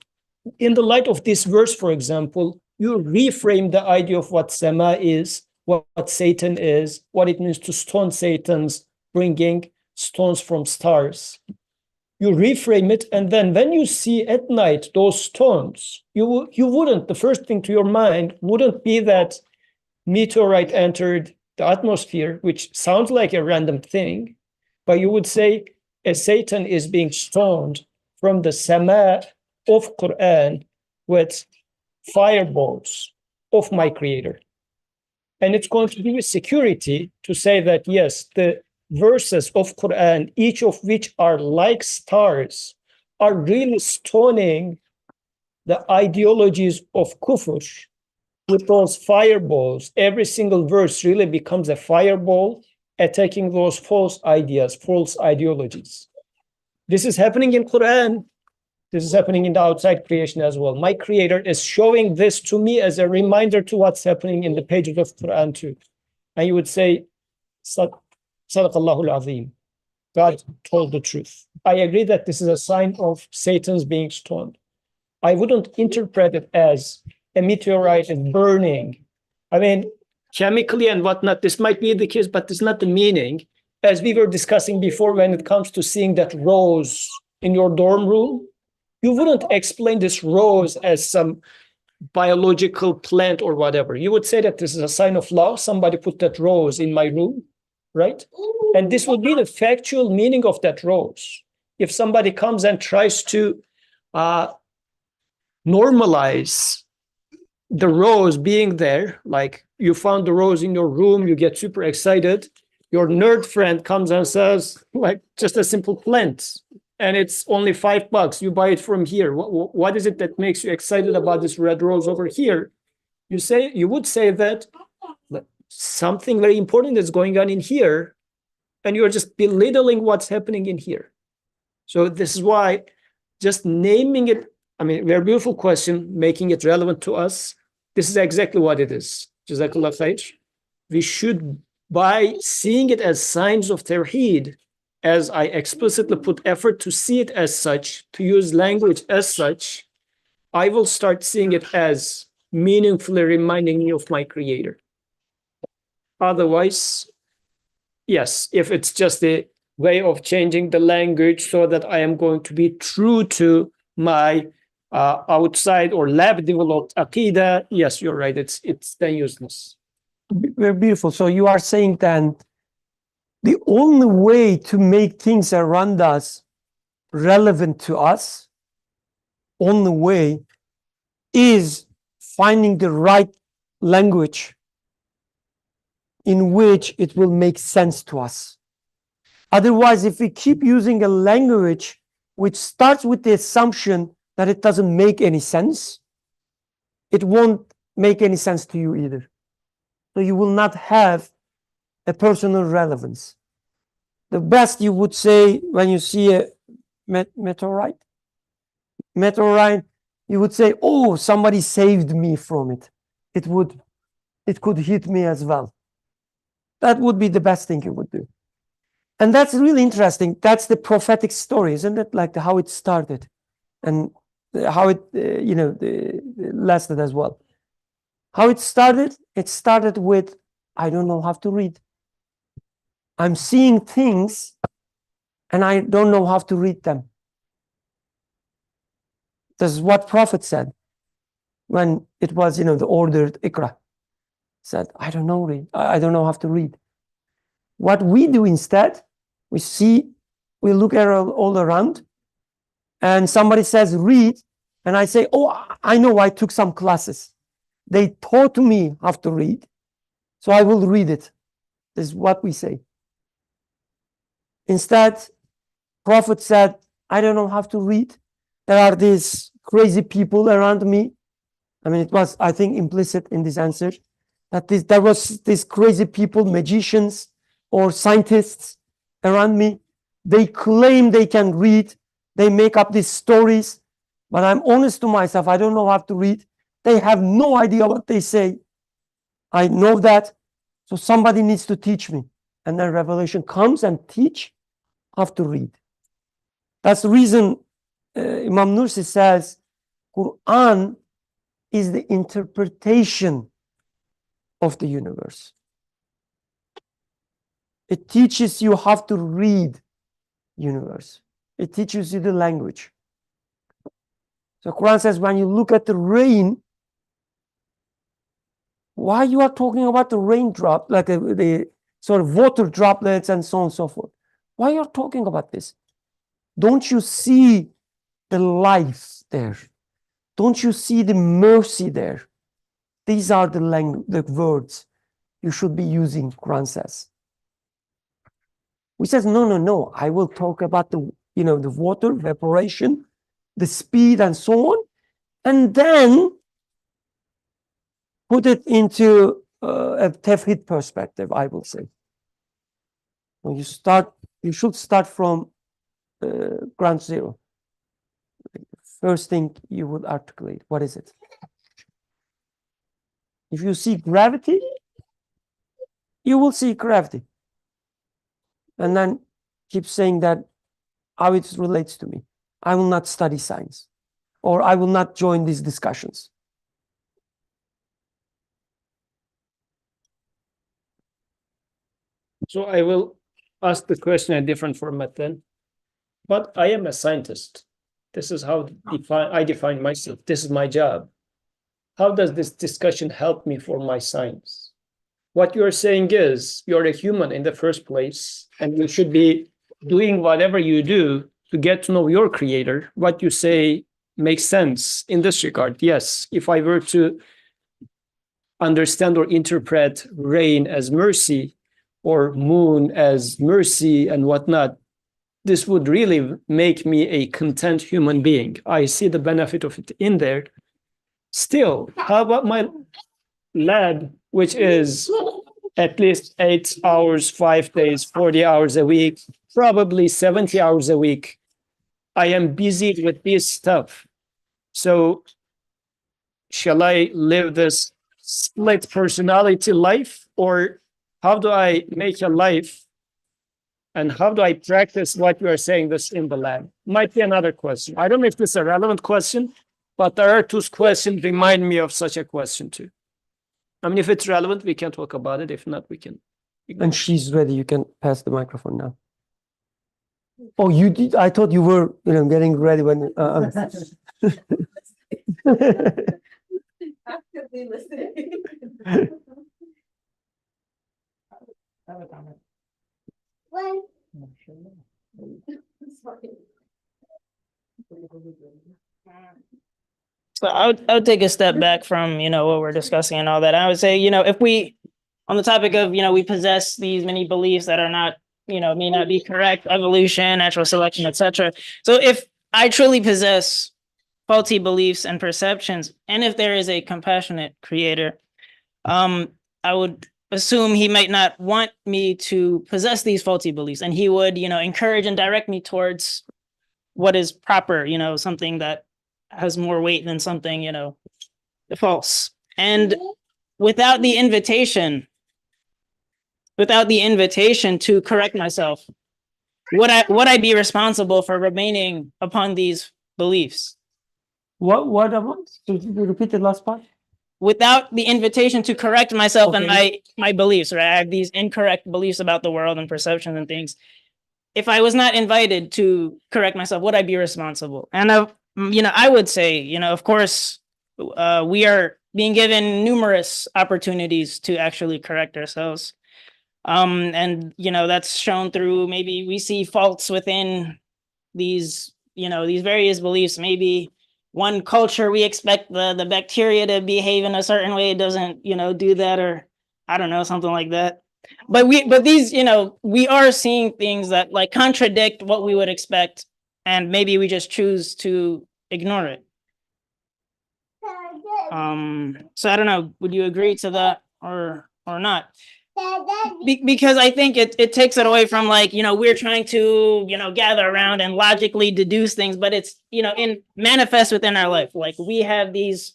in the light of this verse, for example, you reframe the idea of what Sama is, what Satan is, what it means to stone Satan's, bringing stones from stars. You reframe it, and then when you see at night those stones, you wouldn't, the first thing to your mind wouldn't be that meteorite entered the atmosphere, which sounds like a random thing, but you would say a Satan is being stoned from the Sama of Quran with fireballs of my creator. And it's going to give you security to say that, yes, the verses of Quran, each of which are like stars, are really stoning the ideologies of kufr with those fireballs. Every single verse really becomes a fireball attacking those false ideas, false ideologies. This is happening in Quran. This is happening in the outside creation as well. My creator is showing this to me as a reminder to what's happening in the pages of Quran too. And you would say, Sadaqallahu al-Azim. God told the truth. I agree that this is a sign of Satan's being stoned. I wouldn't interpret it as a meteorite is burning. I mean, chemically and whatnot, this might be the case, but this is not the meaning. As we were discussing before, when it comes to seeing that rose in your dorm room, you wouldn't explain this rose as some biological plant or whatever. You would say that this is a sign of love. Somebody put that rose in my room, right? And this would be the factual meaning of that rose. If somebody comes and tries to normalize the rose being there. Like you found the rose in your room, you get super excited. Your nerd friend comes and says, like, just a simple plant, and it's only $5. You buy it from here. What is it that makes you excited about this red rose over here? You would say that something very important is going on in here, and you're just belittling what's happening in here. So this is why just naming it, I mean, very beautiful question, making it relevant to us. This is exactly what it is. Jazakallah khair. We should, by seeing it as signs of Tawheed, as I explicitly put effort to see it as such, to use language as such, I will start seeing it as meaningfully reminding me of my Creator. Otherwise, yes, if it's just a way of changing the language so that I am going to be true to my outside or lab developed Aqidah, yes, you're right, it's then useless.
Very beautiful. So you are saying then the only way to make things around us relevant to us, only way, is finding the right language in which it will make sense to us. Otherwise, if we keep using a language which starts with the assumption that it doesn't make any sense, it won't make any sense to you either. So you will not have a personal relevance. The best you would say when you see a meteorite, you would say, oh, somebody saved me from it. It could hit me as well. That would be the best thing you would do. And that's really interesting. That's the prophetic story, isn't it? Like how it started and how it, lasted as well. How it started with, I don't know how to read. I'm seeing things and I don't know how to read them. This is what Prophet said when it was, the ordered Iqra. Said, I don't know how to read. What we do instead, we look at all around, and somebody says, read, and I say, oh, I know, I took some classes. They taught me how to read, so I will read it. This is what we say. Instead, Prophet said, I don't know how to read. There are these crazy people around me. I mean, it was, I think, implicit in this answer that there was these crazy people, magicians or scientists around me. They claim they can read. They make up these stories. But I'm honest to myself, I don't know how to read. They have no idea what they say. I know that. So somebody needs to teach me. And then revelation comes and teach how to read. That's the reason Imam Nursi says Quran is the interpretation of the universe. It teaches you how to read universe. It teaches you the language. So Quran says when you look at the rain, why you are talking about the raindrop, like the sort of water droplets and so on and so forth? Why you are talking about this? Don't you see the life there? Don't you see the mercy there? These are the words you should be using, Quran says. We says, no, I will talk about the water, evaporation, the speed and so on, and then put it into a Tawhid perspective, I will say. When you should start from ground zero. First thing you would articulate, what is it? If you see gravity, you will see gravity. And then keep saying that how it relates to me. I will not study science, or I will not join these discussions.
So I will ask the question in a different format then. But I am a scientist. This is how I define myself. This is my job. How does this discussion help me for my science? What you're saying is you're a human in the first place, and you should be doing whatever you do to get to know your Creator. What you say makes sense in this regard. Yes, if I were to understand or interpret rain as mercy or moon as mercy and whatnot, this would really make me a content human being. I see the benefit of it in there. Still, how about my lab, which is at least 8 hours, 5 days, 40 hours a week, probably 70 hours a week. I am busy with this stuff. So shall I live this split personality life, or how do I make a life, and how do I practice what you are saying this in the lab? Might be another question. I don't know if this is a relevant question, but there are two questions remind me of such a question too. I mean, if it's relevant, we can talk about it. If not, we can.
And she's ready. You can pass the microphone now. Oh, you did. I thought you were, getting ready when.
Actively listening.
So I would take a step back from, what we're discussing and all that. I would say, if we, on the topic of, we possess these many beliefs that are not, may not be correct, evolution, natural selection, etc. So if I truly possess faulty beliefs and perceptions, and if there is a compassionate creator, I would assume he might not want me to possess these faulty beliefs, and he would, encourage and direct me towards what is proper, something that has more weight than something, false. And without the invitation to correct myself, would I be responsible for remaining upon these beliefs?
What about? Could you repeat the last part?
Without the invitation to correct myself and
Okay.
my beliefs, right? I have these incorrect beliefs about the world and perceptions and things. If I was not invited to correct myself, would I be responsible? And I would say, of course, we are being given numerous opportunities to actually correct ourselves. And that's shown through, maybe we see faults within these, these various beliefs. Maybe one culture, we expect the bacteria to behave in a certain way, it doesn't, do that, or I don't know, something like that. But these, we are seeing things that like contradict what we would expect, and maybe we just choose to ignore it. So I don't know, would you agree to that or not? Because I think it takes it away from, like, we're trying to, gather around and logically deduce things, but it's, manifest within our life. Like, we have these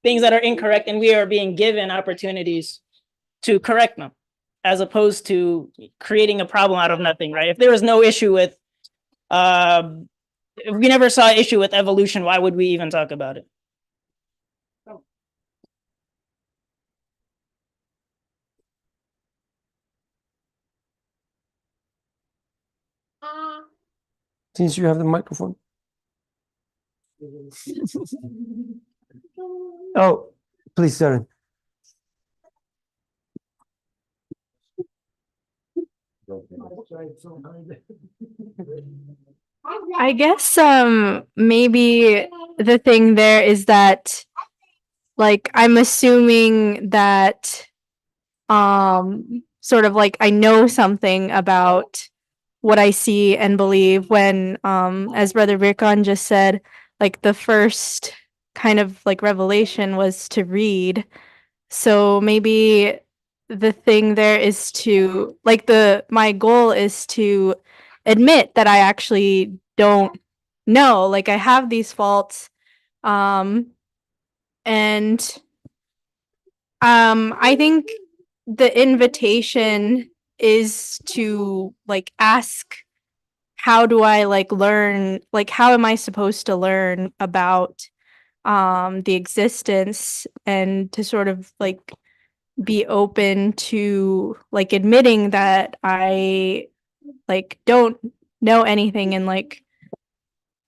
things that are incorrect, and we are being given opportunities to correct them, as opposed to creating a problem out of nothing, right? If there was no issue with, if we never saw an issue with evolution, why would we even talk about it?
Since you have the microphone. Oh, please, Darren.
I guess maybe the thing there is that, like, I'm assuming that sort of like I know something about what I see and believe, when as Brother Birkan just said, like, the first kind of like revelation was to read. So maybe the thing there is to, like, my goal is to admit that I actually don't know, like, I have these faults, and I think the invitation is to, like, ask, how do I, like, learn, like, how am I supposed to learn about the existence, and to sort of, like, be open to, like, admitting that I, like, don't know anything, and, like,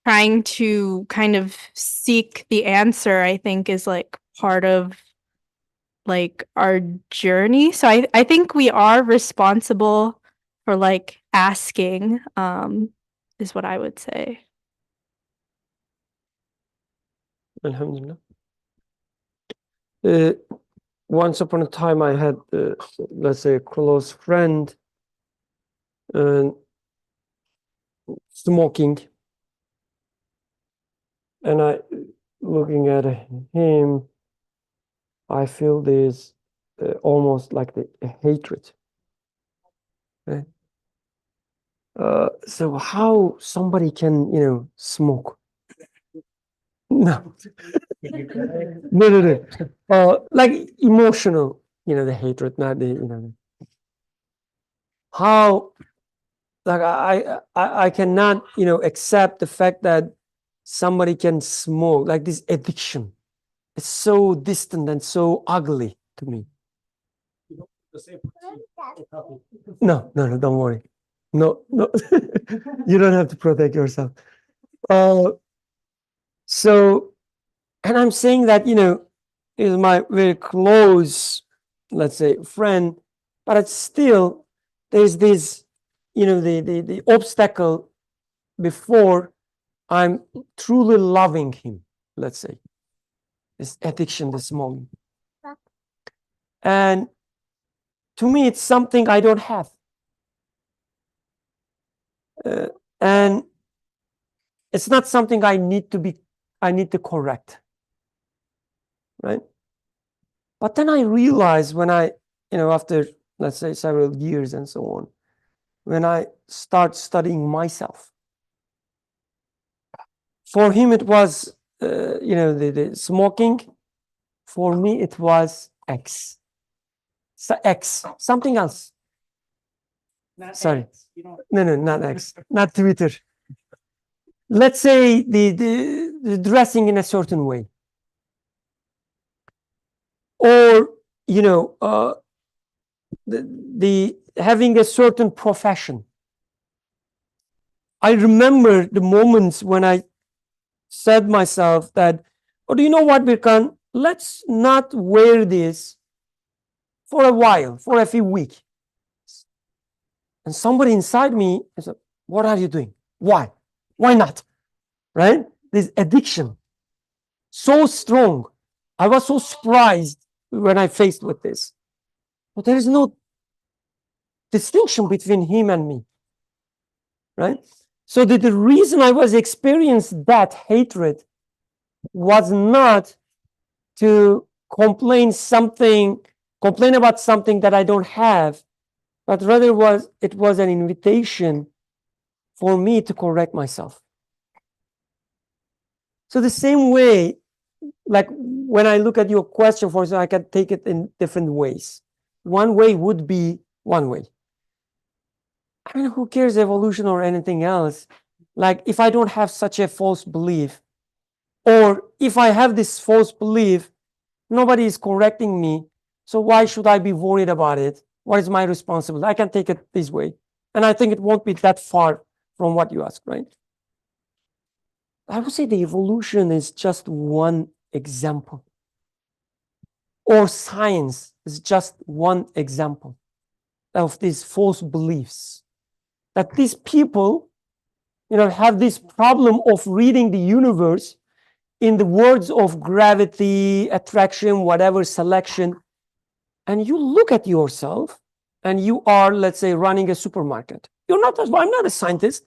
trying to kind of seek the answer, I think, is, like, part of, like, our journey. So I think we are responsible for, like, asking, is what I would say.
Alhamdulillah. Once upon a time, I had, let's say, a close friend, smoking, and looking at him, I feel this almost like a hatred. Right? So how somebody can, smoke? No, no. Like emotional, the hatred, not the. How, like I cannot, accept the fact that somebody can smoke, like this addiction. It's so distant and so ugly to me. No, don't worry. No, you don't have to protect yourself. So, and I'm saying that, is my very close, let's say, friend, but it's still, there's this, the obstacle before I'm truly loving him, let's say, this addiction, this moment. And to me, it's something I don't have. And it's not something I need to correct. Right? But then I realized when after, let's say, several years and so on, when I start studying myself, for him, it was, the smoking. For me, it was X. So X, something else. Sorry. No, not X, not Twitter. Let's say the dressing in a certain way. Or, the having a certain profession. I remember the moments when I said myself that, oh, do you know what, Birkan? Let's not wear this for a while, for a few weeks. And somebody inside me said, what are you doing? Why? Why not? Right? This addiction, so strong. I was so surprised when I faced with this. But there is no distinction between him and me. Right? So the reason I was experiencing that hatred was not to complain about something that I don't have, but rather it was an invitation for me to correct myself. So the same way, like when I look at your question, for example, I can take it in different ways. One way would be one way. I mean, who cares evolution or anything else? Like if I don't have such a false belief, or if I have this false belief, nobody is correcting me. So why should I be worried about it? What is my responsibility? I can take it this way. And I think it won't be that far from what you asked, right? I would say the evolution is just one example. Or science is just one example of these false beliefs. That these people, have this problem of reading the universe in the words of gravity, attraction, whatever, selection. And you look at yourself and you are, let's say, running a supermarket. I'm not a scientist,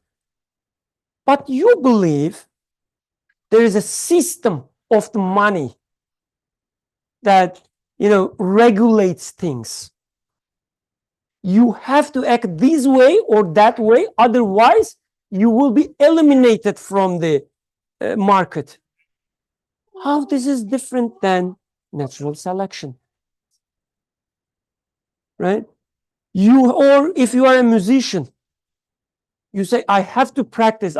but you believe there is a system of the money that, regulates things. You have to act this way or that way, otherwise you will be eliminated from the market. How this is different than natural selection, right? Or if you are a musician, you say, I have to practice.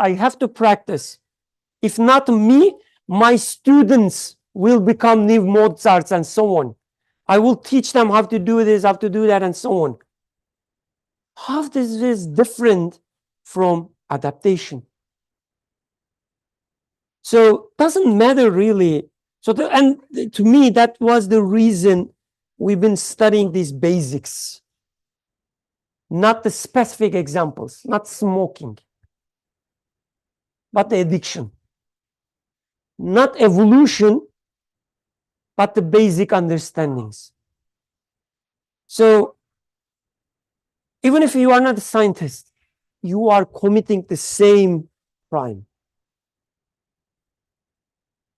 If not me, my students will become new Mozarts and so on. I will teach them how to do this, how to do that, and so on. How this is different from adaptation. So doesn't matter really. And to me, that was the reason we've been studying these basics, not the specific examples, not smoking, but the addiction. not evolution, but the basic understandings. So even if you are not a scientist, you are committing the same crime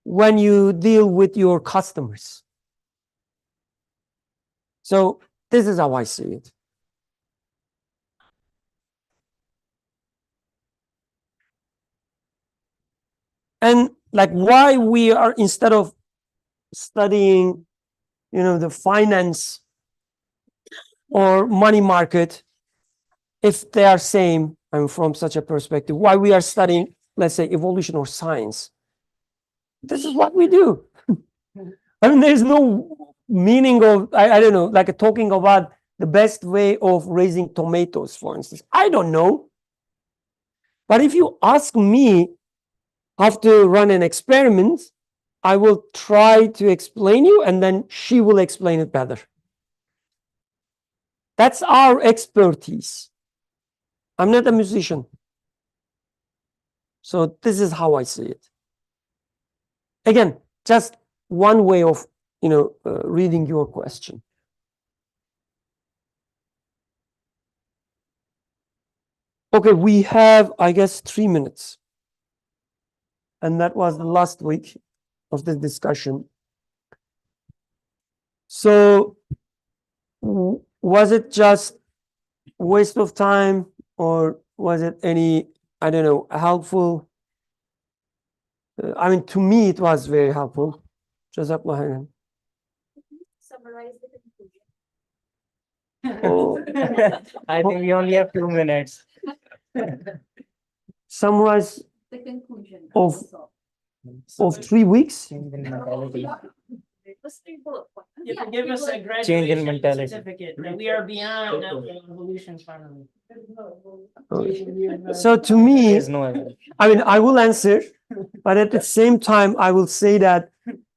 when you deal with your customers. So this is how I see it. And like why we are, instead of studying, the finance or money market, if they are same, and from such a perspective, why we are studying, let's say, evolution or science. This is what we do. I mean, there's no meaning of, I don't know, like talking about the best way of raising tomatoes, for instance. I don't know. But if you ask me how to run an experiment, I will try to explain you, and then she will explain it better. That's our expertise. I'm not a musician. So this is how I see it. Again, just one way of, reading your question. Okay, we have, I guess, 3 minutes. And that was the last week of the discussion. So was it just waste of time, or was it any, I don't know, helpful? I mean, to me, it was very helpful. Jazakallah khairan.
Summarize the conclusion.
Oh,
I think we only have 2 minutes.
summarize
The conclusion.
of 3 weeks.
Change in mentality.
Let's do bullet point.
You can give us a
Change in
graduation
mentality.
certificate that we are beyond natural evolution finally.
So to me,
There's no evidence.
I mean, I will answer, but at the same time, I will say that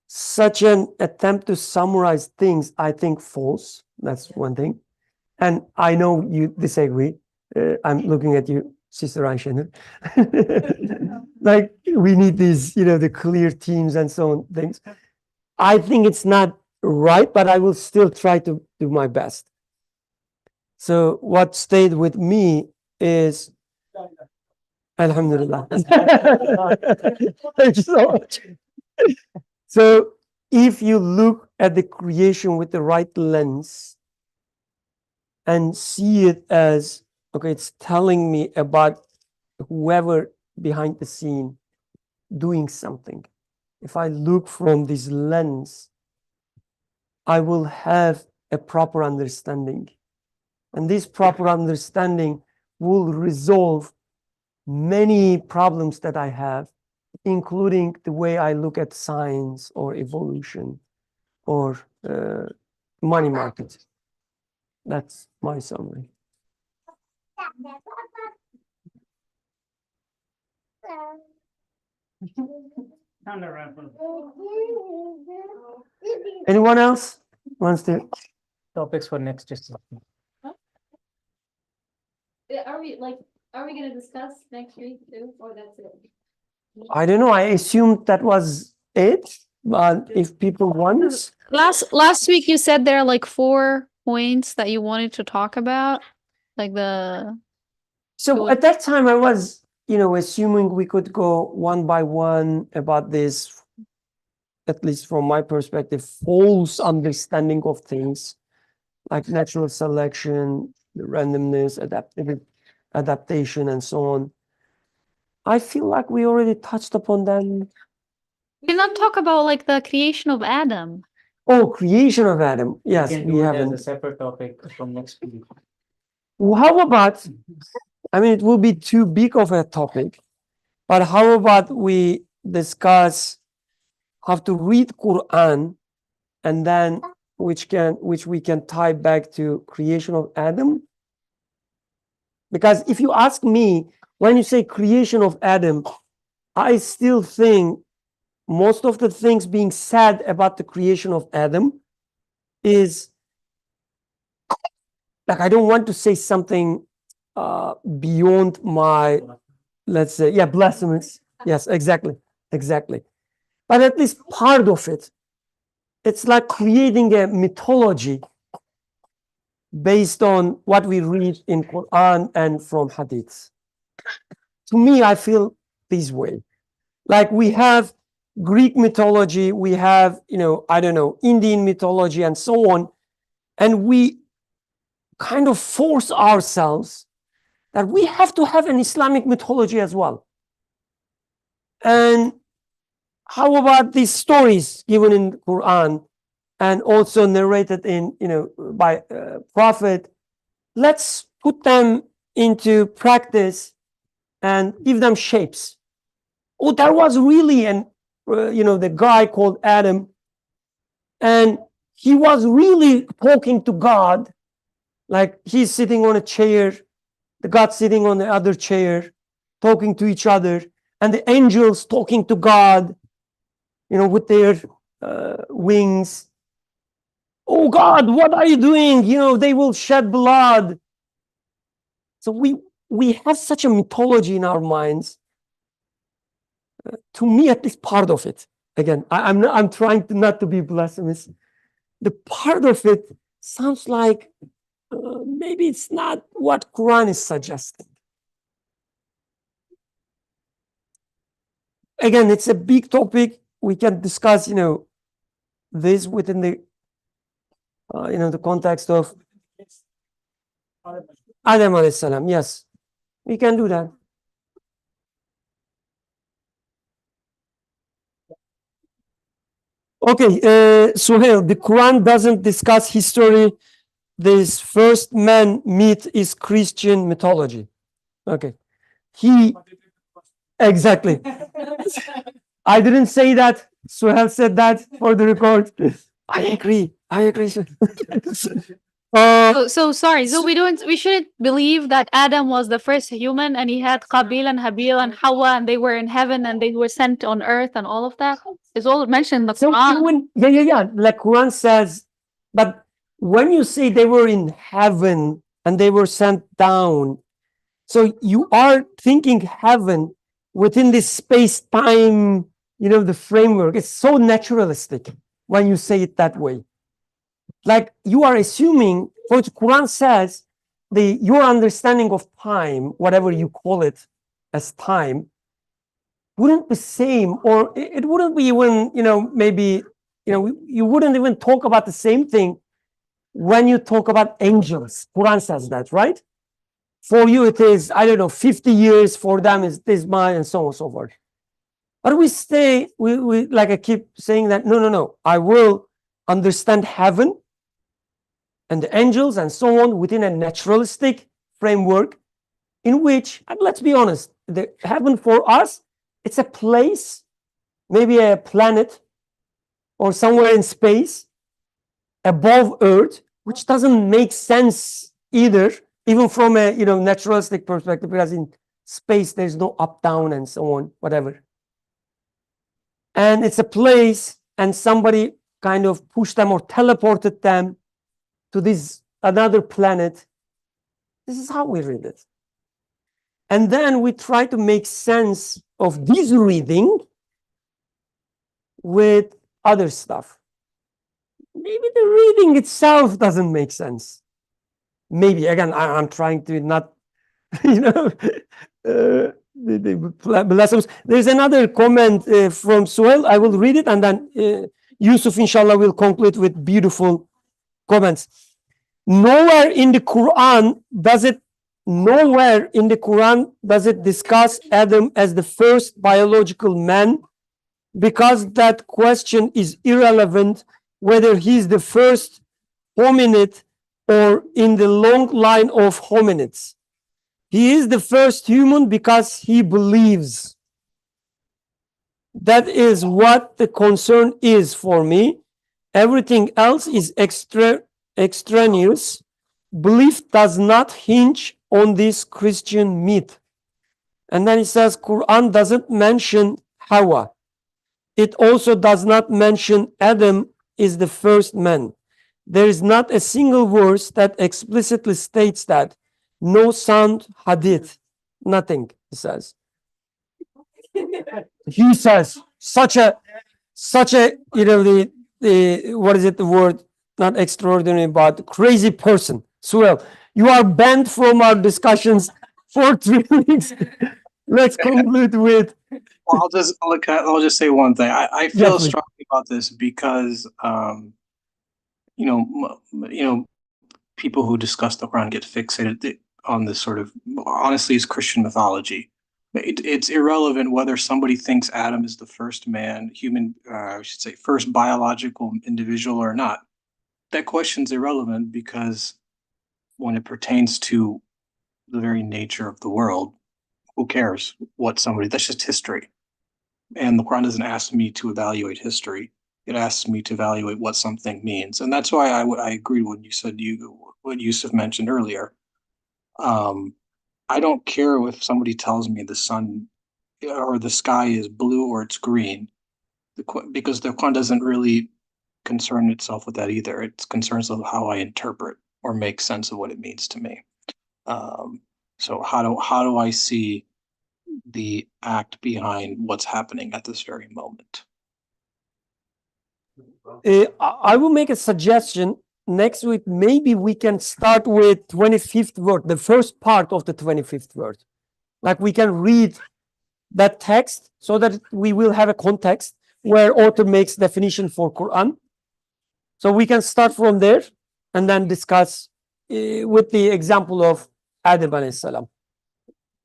such an attempt to summarize things, I think, false. That's one thing. And I know you disagree. I'm looking at you, Sister Aisha. Like, we need these, the clear teams and so on things. I think it's not right, but I will still try to do my best. So what stayed with me is, Alhamdulillah. Thank you so much. So if you look at the creation with the right lens and see it as, okay, it's telling me about whoever behind the scene doing something. If I look from this lens, I will have a proper understanding. And this proper understanding will resolve many problems that I have, including the way I look at science or evolution or money market. That's my summary.
Time to wrap up.
Anyone else wants to?
Topics for next discussion.
Are we gonna discuss next week too, or that's it?
I don't know. I assumed that was it, but if people want,
Last week you said there are like 4 points that you wanted to talk about, like the
so at that time I was, assuming we could go one by one about this, at least from my perspective, false understanding of things like natural selection, the randomness, adaptation, and so on. I feel like we already touched upon them.
we did not talk about like the creation of Adam.
Oh, creation of Adam. Yes,
can
we
do it as
haven't.
a separate topic from next week.
How about, I mean, it will be too big of a topic, but how about we discuss how to read Quran, and then which we can tie back to creation of Adam? Because if you ask me, when you say creation of Adam, I still think most of the things being said about the creation of Adam is like, I don't want to say something beyond my, let's say, blasphemous. Yes, exactly. but at least part of it. It's like creating a mythology based on what we read in Quran and from Hadith. To me, I feel this way. Like we have Greek mythology, we have, I don't know, Indian mythology and so on. And we kind of force ourselves that we have to have an Islamic mythology as well. And how about these stories given in the Quran and also narrated in, by Prophet? Let's put them into practice and give them shapes. Oh, there was really the guy called Adam, and he was really talking to God, like he's sitting on a chair, the God sitting on the other chair, talking to each other, and the angels talking to God, with their wings. Oh God, what are you doing? They will shed blood. So we have such a mythology in our minds. To me, at least part of it. Again, I'm trying not to be blasphemous. The part of it sounds like maybe it's not what Quran is suggesting. Again, it's a big topic. We can discuss, this within the, the context of Adam alayhi salam. Yes, we can do that. Okay, Suhail, the Quran doesn't discuss history. This first man myth is Christian mythology. Okay. Exactly. I didn't say that. Suhail said that for the record. I agree.
So sorry. So we shouldn't believe that Adam was the first human and he had Qabil and Habil and Hawa and they were in heaven and they were sent on earth and all of that. It's all mentioned in the
So
Quran.
yeah. Like Quran says, but when you say they were in heaven and they were sent down, so you are thinking heaven within this space-time, the framework. It's so naturalistic when you say it that way. Like you are assuming, what Quran says, your understanding of time, whatever you call it as time, wouldn't be the same, or it wouldn't be even, maybe, you wouldn't even talk about the same thing when you talk about angels. Quran says that, right? For you, it is, I don't know, 50 years. For them, is this mine, and so on and so forth. But we like I keep saying that, no. I will understand heaven and the angels and so on within a naturalistic framework in which, and let's be honest, the heaven for us, it's a place, maybe a planet or somewhere in space above Earth, which doesn't make sense either, even from a naturalistic perspective, because in space there's no up, down, and so on, whatever. And it's a place, and somebody kind of pushed them or teleported them to this another planet. This is how we read it. And then we try to make sense of this reading with other stuff. Maybe the reading itself doesn't make sense. Maybe, again, I'm trying to not, There's another comment from Suhail. I will read it, and then Yusuf, inshallah, will conclude with beautiful comments. Nowhere in the Quran does it discuss Adam as the first biological man, because that question is irrelevant whether he's the first hominid or in the long line of hominids. He is the first human because he believes. That is what the concern is for me. Everything else is extraneous. Belief does not hinge on this Christian myth. And then it says, Quran doesn't mention Hawa. It also does not mention Adam is the first man. There is not a single verse that explicitly states that. No sound hadith. Nothing, he says. He says, such a such a, you know, the what is it, the word, not extraordinary, but crazy person. Swell, you are banned from our discussions for 3 weeks. Let's conclude with,
Well, I'll just say one thing. I
yeah,
feel
please.
strongly about this because you know people who discuss the Quran get fixated on this sort of, honestly, it's Christian mythology. It's irrelevant whether somebody thinks Adam is the first man, human, I should say, first biological individual or not. That question's irrelevant because when it pertains to the very nature of the world, who cares what somebody, that's just history. And the Quran doesn't ask me to evaluate history. It asks me to evaluate what something means. And that's why I agree with what you said, what Yusuf mentioned earlier. I don't care if somebody tells me the sun or the sky is blue or it's green, because the Quran doesn't really concern itself with that either. It's concerns of how I interpret or make sense of what it means to me. So how do I see the act behind what's happening at this very moment?
I will make a suggestion. Next week, maybe we can start with 25th word, the first part of the 25th word. Like we can read that text so that we will have a context where author makes definition for Quran. So we can start from there and then discuss with the example of Adam alayhi salam.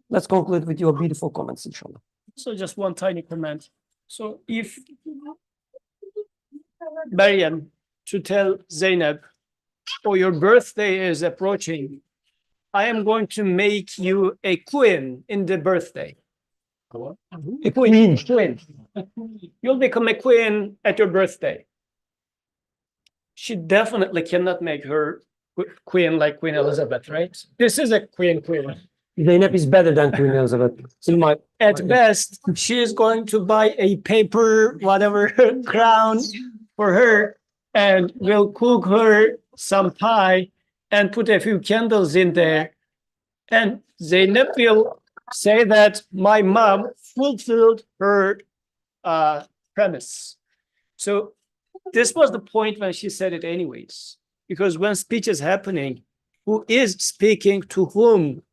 Let's conclude with your beautiful comments, inshallah.
So just one tiny comment. So if Maryam to tell Zainab, oh, your birthday is approaching, I am going to make you a queen in the birthday.
A queen.
You'll become a queen at your birthday. She definitely cannot make her queen like Queen Elizabeth, right? This is a queen.
Zainab is better than Queen Elizabeth.
At best, she is going to buy a paper, whatever, crown for her, and will cook her some pie and put a few candles in there. And Zainab will say that my mom fulfilled her premise. So this was the point when she said it anyways, because when speech is happening, who is speaking to whom?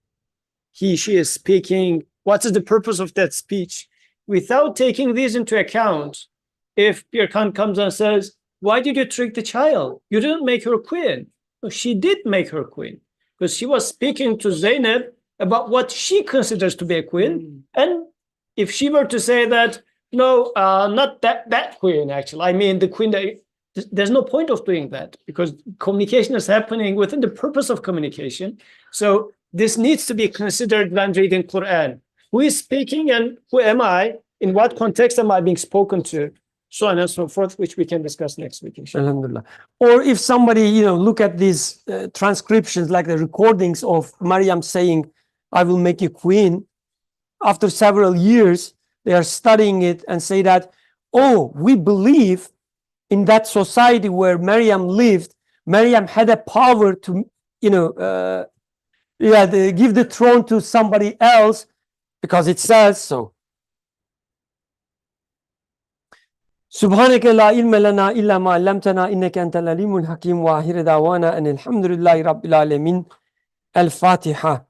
She is speaking. What is the purpose of that speech? Without taking these into account, if Birkan comes and says, why did you trick the child? You didn't make her queen. No, she did make her queen because she was speaking to Zainab about what she considers to be a queen. And if she were to say that, no, not that queen, actually, I mean the queen, there's no point of doing that because communication is happening within the purpose of communication. So this needs to be considered when reading Quran. Who is speaking and who am I? In what context am I being spoken to? So on and so forth, which we can discuss next week.
Alhamdulillah. Or if somebody, look at these transcriptions, like the recordings of Maryam saying, I will make you queen. After several years, they are studying it and say that, oh, we believe in that society where Maryam lived, Maryam had a power to, give the throne to somebody else because it says so. سبحانك لا علم لنا إلا ما علمتنا إنك أنت العليم الحكيم وآخر دعوانا أن الحمد لله رب العالمين. الفاتحة.